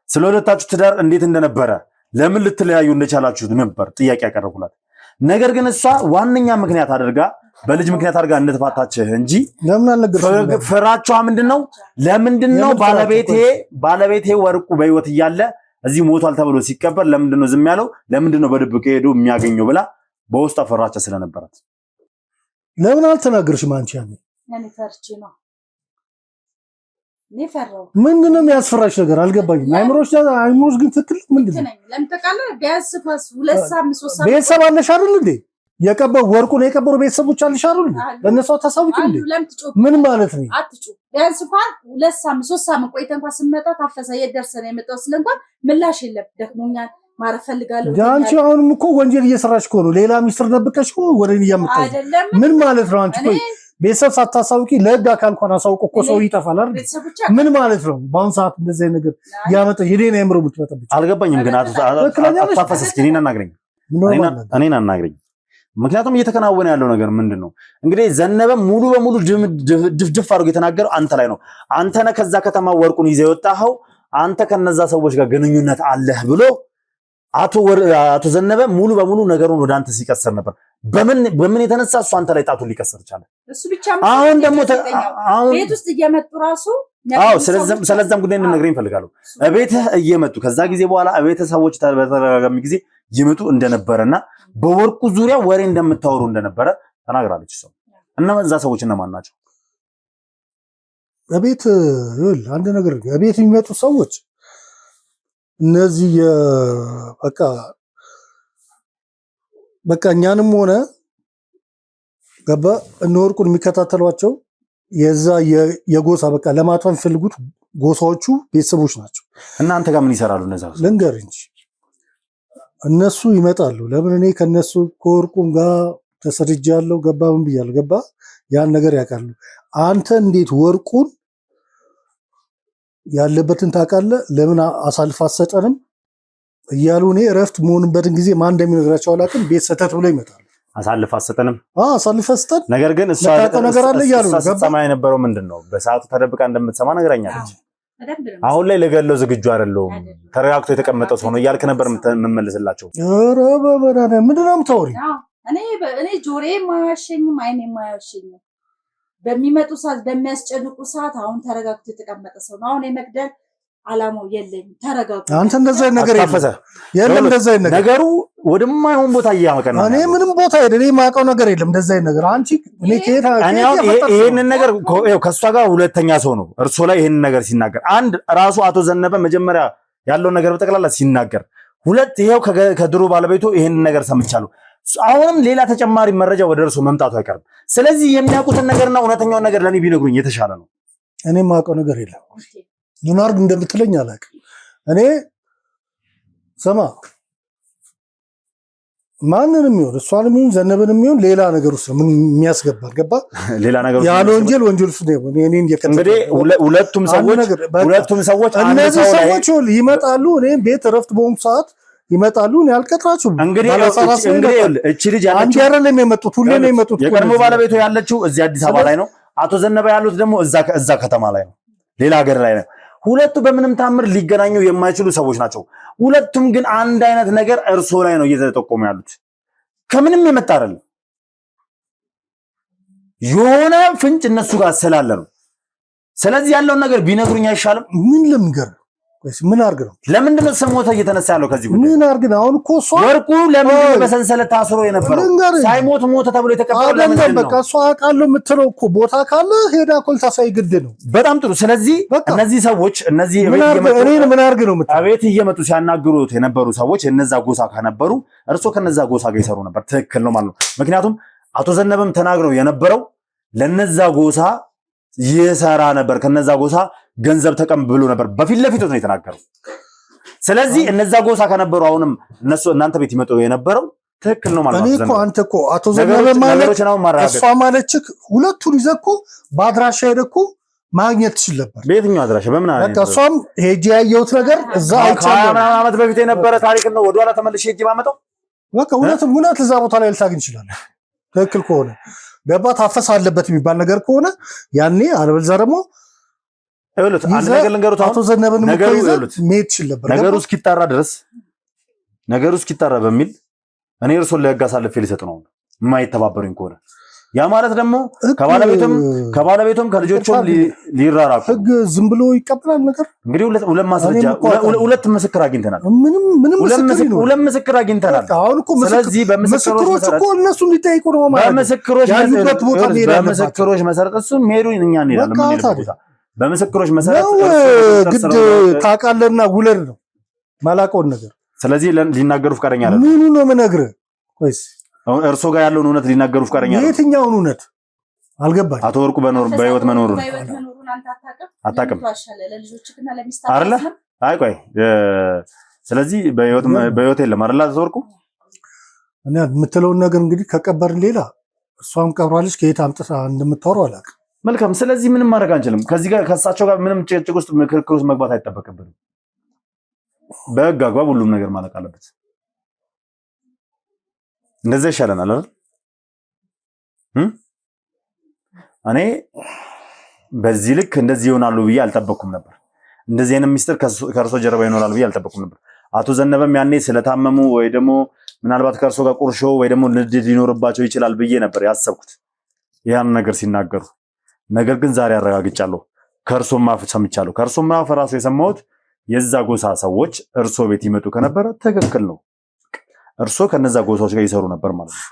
ስለ ሁለታችሁ ትዳር እንዴት እንደነበረ ለምን ልትለያዩ እንደቻላችሁ ነበር ጥያቄ ያቀረብኩላት። ነገር ግን እሷ ዋነኛ ምክንያት አድርጋ በልጅ ምክንያት አድርጋ እንደተፋታችህ እንጂ ለምን አልነገርሽም? ፍራቿ ምንድነው? ለምንድነው ባለቤቴ ወርቁ በህይወት እያለ እዚህ ሞቷል ተብሎ ሲቀበር ለምንድነው ዝም ያለው? ለምንድነው በድብቅ ሄዶ የሚያገኘው ብላ በውስጧ ፍራቻ ስለነበራት ለምን አልተናገርሽም? አንቺ ያኔ እኔ ፈርቼ ነው ነፈራው። ምንድነው የሚያስፈራሽ ነገር አልገባኝም። አይምሮሽ ግን ትክክል ምንድነው? ለምን ተቃለ ቢያንስ 2 ሳምንት 3 ሳምንት ቤተሰብ አለሽ አይደል እንዴ? የቀበሩ ወርቁን የቀበሩ ቤተሰቦች አልሽ አይደል? ለነሱ ታሳውቂ እንዴ? ምን ማለት ነው? አትጩ ቢያንስ እንኳን 2 ሳምንት 3 ሳምንት ቆይተን እንኳን ስንመጣ ታፈሰ የደርሰን የመጣው ስለንኳን ምላሽ የለም። ደክሞኛል ማረፍ ፈልጋለሁ። አንቺ አሁንም እኮ ወንጀል እየሰራሽ እኮ ነው። ሌላ ሚስጥር ደብቀሽ እኮ ወሬን እያመጣሽ ምን ማለት ነው? አንቺ ቆይ ቤተሰብ ሳታሳውቂ ለህግ አካል እንኳን አሳውቆ እኮ ሰው ይጠፋል አይደል? ምን ማለት ነው? በአሁን ሰዓት እንደዚህ ነገር ያመጣ የኔን አእምሮ የምትመጣብኝ አልገባኝም። ግን አታፈሰስ እኔን አናግረኝ። ምክንያቱም እየተከናወነ ያለው ነገር ምንድነው? እንግዲህ ዘነበ ሙሉ በሙሉ ድፍድፍ አድርጎ የተናገረው አንተ ላይ ነው። አንተ ነህ ከዛ ከተማ ወርቁን ይዘህ የወጣኸው፣ አንተ ከነዛ ሰዎች ጋር ግንኙነት አለህ ብሎ አቶ ዘነበ ሙሉ በሙሉ ነገሩን ወደ አንተ ሲቀሰር ነበር። በምን የተነሳ እሱ አንተ ላይ ጣቱን ሊቀሰር ቻለ? እሱ ብቻ አሁን ደግሞ ቤት ውስጥ እየመጡ ራሱ ስለዛም ጉዳይ እንድነግረኝ እፈልጋለሁ። እቤትህ እየመጡ ከዛ ጊዜ በኋላ እቤትህ ሰዎች በተደጋጋሚ ጊዜ ይመጡ እንደነበረና በወርቁ ዙሪያ ወሬ እንደምታወሩ እንደነበረ ተናግራለች እሷ። እና እዛ ሰዎች እነማን ናቸው? እቤት አንድ ነገር እቤት የሚመጡ ሰዎች እነዚህ በቃ እኛንም ሆነ ገባ እነ ወርቁን የሚከታተሏቸው የዛ የጎሳ በቃ ለማጥፋት የሚፈልጉት ጎሳዎቹ ቤተሰቦች ናቸው። እናንተ ጋር ምን ይሰራሉ እነዛ? ልንገርህ እንጂ እነሱ ይመጣሉ። ለምን እኔ ከነሱ ከወርቁም ጋር ተሰድጃለሁ። ገባ ምን ብያለሁ? ገባ ያን ነገር ያውቃሉ። አንተ እንዴት ወርቁን ያለበትን ታውቃለህ? ለምን አሳልፍ አትሰጠንም እያሉ እኔ እረፍት መሆንበትን ጊዜ ማን እንደሚነግራቸው አላውቅም። ቤት ሰተት ብሎ ይመጣሉ። አሳልፍ አትሰጠንም? አሳልፍ አትሰጠን። ነገር ግን እሷ ነገር አለ እያሉ ነው። ሰማ የነበረው ምንድነው? በሰዓቱ ተደብቃ እንደምትሰማ ነገረኛለች። አሁን ላይ ለገለው ዝግጁ አይደለሁም፣ ተረጋግቶ የተቀመጠው ሰው ነው እያልክ ነበር የምመልስላቸው። ኧረ በበራነ ምንድን ነው የምታወሪው? እኔ ጆሮዬም አያሸኝም አይኔም አያሸኝም። በሚመጡ ሰዓት በሚያስጨንቁ ሰዓት አሁን ተረጋግቶ የተቀመጠ ሰው ነው። አሁን የመግደል አላማው የለኝም። ተረጋግቶ አንተ እንደዛ ነገር የለም እንደዛ ነገር ነገሩ ወደማይሆን ቦታ እያመቀና እኔ ምንም ቦታ እኔ የማውቀው ነገር የለም እንደዛ ነገር። አንቺ እኔ ከየት ይሄንን ነገር ከሷ ጋር ሁለተኛ ሰው ነው እርሶ ላይ ይሄንን ነገር ሲናገር፣ አንድ ራሱ አቶ ዘነበ መጀመሪያ ያለውን ነገር በጠቅላላ ሲናገር፣ ሁለት ይሄው ከድሮ ባለቤቱ ይሄንን ነገር ሰምቻለሁ። አሁንም ሌላ ተጨማሪ መረጃ ወደ እርሶ መምጣቱ አይቀርም። ስለዚህ የሚያውቁትን ነገርና እውነተኛውን ነገር ለኔ ቢነግሩኝ የተሻለ ነው። እኔ የማውቀው ነገር የለም። ምን አድርግ እንደምትለኝ አላውቅም። እኔ ሰማ ማንንም ይሁን እሷንም ይሁን ዘነበንም ይሁን ሌላ ነገር ውስጥ ምን የሚያስገባል? ገባ ሌላ ነገር ውስጥ ያለ ወንጀል ውስጥ ነው። እኔን እንግዲህ ሁለቱም ሰዎች እነዚህ ሰዎች ይመጣሉ። እኔ ቤት እረፍት በሆንኩ ሰዓት ይመጣሉ። እኔ አልቀጥራችሁም። እንግዲህ እቺ ልጅ ያለችው አንድ አይደለም የመጡት፣ ሁሌ ነው የመጡት። የቀድሞ ባለቤቱ ያለችው እዚህ አዲስ አበባ ላይ ነው። አቶ ዘነበ ያሉት ደግሞ እዛ ከተማ ላይ ነው፣ ሌላ ሀገር ላይ ነው። ሁለቱ በምንም ታምር ሊገናኙ የማይችሉ ሰዎች ናቸው። ሁለቱም ግን አንድ አይነት ነገር እርሶ ላይ ነው እየተጠቆሙ ያሉት። ከምንም የመጣ አይደለም። የሆነ ፍንጭ እነሱ ጋር ስላለ ነው። ስለዚህ ያለውን ነገር ቢነግሩኝ አይሻልም? ምን ልንገር? ምን አርግ ነው? ለምንድን ነው ስሞታ እየተነሳ ያለው ከዚህ ጉዳይ? ምን አርግ ነው? አሁን እኮ እሷ ወርቁ ለምንድን ነው በሰንሰለት ታስሮ የነበረው? ሳይሞት ሞተ ተብሎ የተቀበለው ለምንድን ነው? በቃ እሷ አውቃለሁ የምትለው እኮ ቦታ ካለ ሄዳ ኮልታሳይ ግድ ነው። በጣም ጥሩ። ስለዚህ እነዚህ ሰዎች ምን አርግ ነው የምትለው? አቤት እየመጡ ሲያናግሩት የነበሩ ሰዎች የነዛ ጎሳ ከነበሩ እርሶ ከነዛ ጎሳ ጋር ይሰሩ ነበር። ትክክል ነው ማለት ነው። ምክንያቱም አቶ ዘነበም ተናግረው የነበረው ለነዛ ጎሳ ይሰራ ነበር፣ ከነዛ ጎሳ ገንዘብ ተቀብሎ ነበር። በፊት ለፊት ነው የተናገረው። ስለዚህ እነዛ ጎሳ ከነበሩ አሁንም እናንተ ቤት ይመጡ የነበረው ትክክል ነው ማለት ነው። እኔ እኮ አንተ እኮ አቶ ዘነበ ማለት እሷ ማለችክ ሁለቱን ይዘህ እኮ በአድራሻ ሄደህ እኮ ማግኘት ትችል ነበር። በየትኛው አድራሻ? በምን አለ? በቃ እሷም ሄጄ ያየሁት ነገር እዛ አይቻልም። ዓመት በፊት የነበረ ታሪክ ነው። ወደኋላ ተመልሼ ሄጄ ባመጣው በቃ እውነት እዛ ቦታ ላይ ልታገኝ ይችላል። ትክክል ከሆነ ገባ ታፈስ አለበት የሚባል ነገር ከሆነ ያኔ አለበለዚያ ደግሞ አንድ ነገር ልንገሩት። አቶ ዘነበን መሄድ ይችል ነበር። ነገሩ እስኪጣራ በሚል እኔ እርሶን ለህግ አሳልፌ ልሰጥ ነው የማይተባበሩኝ ከሆነ። ያ ማለት ደግሞ ከባለቤቱም ከልጆቹም ሊራራቁ ህግ ዝም ብሎ ይቀበላል ነገር። እንግዲህ ሁለት ማስረጃ ሁለት ምስክር አግኝተናል። ሁለት ምስክር አግኝተናል። ስለዚህ በምስክሮች እኮ እነሱ ሊጠይቁ ነው ማለት በምስክሮች መሰረት እሱ ሄዱ እኛ እንሄዳለን። በምስክሮች መሰረት ግድ ታውቃለህና ውለድ ነው ማላውቀውን ነገር። ስለዚህ ሊናገሩ ፈቃደኛ አይደለም። ምኑ ነው የምነግርህ? ወይስ እርሶ ጋር ያለውን እውነት ሊናገሩ ፈቃደኛ አይደለም? የትኛውን እውነት አልገባኝ። አቶ ወርቁ በህይወት መኖሩን አታውቅም አይደለ? አይ ቆይ፣ ስለዚህ በህይወት የለም አይደለ አቶ ወርቁ? እኔ የምትለውን ነገር እንግዲህ ከቀበርን ሌላ እሷም ቀብራለች። ከየት አምጥታ እንደምታወራው አላውቅም። መልካም። ስለዚህ ምንም ማድረግ አንችልም። ከዚህ ጋር ከሳቸው ጋር ምንም ጭቅጭቅ ውስጥ ክርክር ውስጥ መግባት አይጠበቅብንም። በህግ አግባብ ሁሉም ነገር ማለቅ አለበት። እንደዛ ይሻለናል አይደል? እኔ በዚህ ልክ እንደዚህ ይሆናሉ ብዬ አልጠበቅኩም ነበር። እንደዚህ አይነት ሚስጥር ከእርሶ ጀርባ ይኖራል ብዬ አልጠበቅኩም ነበር። አቶ ዘነበም ያኔ ስለታመሙ ወይ ደግሞ ምናልባት ከእርሶ ጋር ቁርሾ ወይ ደግሞ ንድድ ሊኖርባቸው ይችላል ብዬ ነበር ያሰብኩት ያን ነገር ሲናገሩ። ነገር ግን ዛሬ አረጋግጫለሁ፣ ከእርሶም አፍ ሰምቻለሁ። ከእርሶም አፍ ራሱ የሰማሁት የዛ ጎሳ ሰዎች እርሶ ቤት ይመጡ ከነበረ ትክክል ነው። እርሶ ከነዛ ጎሳዎች ጋር ይሰሩ ነበር ማለት ነው።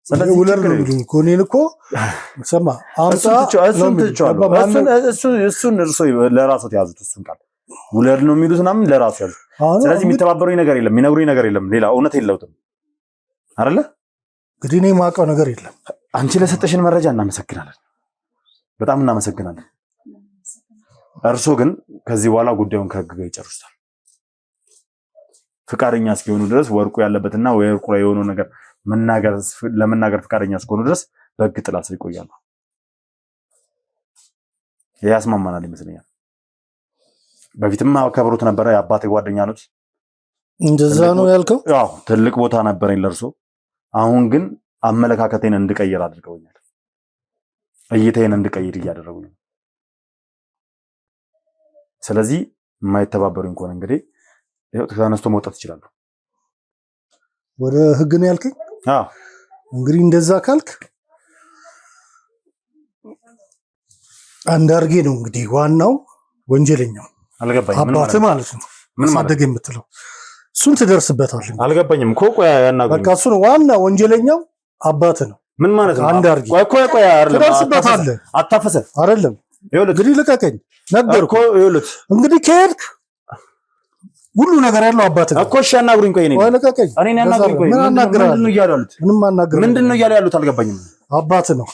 ስለዚህ ውለር ነው ኮኔን እኮ ሰማ አምጣ እሱን እርሶ ለራሱ ያዙት። እሱን ቃል ውለር ነው የሚሉት ምናምን ለራሱ ያዙት። ስለዚህ የሚተባበሩኝ ነገር የለም፣ የሚነግሩኝ ነገር የለም፣ ሌላ እውነት የለውም አይደለ? እንግዲህ እኔ የማውቀው ነገር የለም። አንቺ ለሰጠሽን መረጃ እናመሰግናለን፣ በጣም እናመሰግናለን። እርሶ ግን ከዚህ በኋላ ጉዳዩን ከህግ ጋር ይጨርሱታል። ፍቃደኛ እስኪሆኑ ድረስ ወርቁ ያለበትና ወርቁ ላይ የሆነው ነገር ለመናገር ፍቃደኛ እስኪሆኑ ድረስ በህግ ጥላ ስር ይቆያሉ። ያስማማናል ይመስለኛል። በፊትም አከብሮት ነበረ፣ የአባቴ ጓደኛ ነው። እንደዛ ነው ያልከው? አዎ ትልቅ ቦታ ነበረኝ ለእርሶ። አሁን ግን አመለካከቴን እንድቀይር አድርገውኛል። እይታዬን እንድቀይር እያደረጉኝ ነው። ስለዚህ የማይተባበሩኝ ከሆነ እንግዲህ ተነስቶ መውጣት ይችላሉ። ወደ ህግ ነው ያልከኝ? አዎ እንግዲህ እንደዛ ካልክ አንዳርጌ ነው እንግዲህ ዋናው ወንጀለኛው። አልገባኝም። አባት ማለት ነው ማሳደግ የምትለው እሱን ትደርስበታለህ። አልገባኝም እኮ ቆይ ያናገሩኝ። በቃ እሱ ነው ዋና ወንጀለኛው አባት ነው። ምን ማለት ነው? አንዳርጌ ቆይ አይደለም ትደርስበታለህ። አታፈሰ አይደለም እንግዲህ ልቀቀኝ ነገርኩ። ይኸውልህ እንግዲህ ከሄድክ ሁሉ ነገር ያለው አባት ነው እኮ። እሺ ያናግሩኝ። ቆይ ልቀቀኝ። እኔን ያናግሩኝ። ቆይ ምንድን ነው እያሉ ያሉት? ምንም አናግረኝ። ምንድን ነው እያሉ ያሉት? አልገባኝም። አባት ነው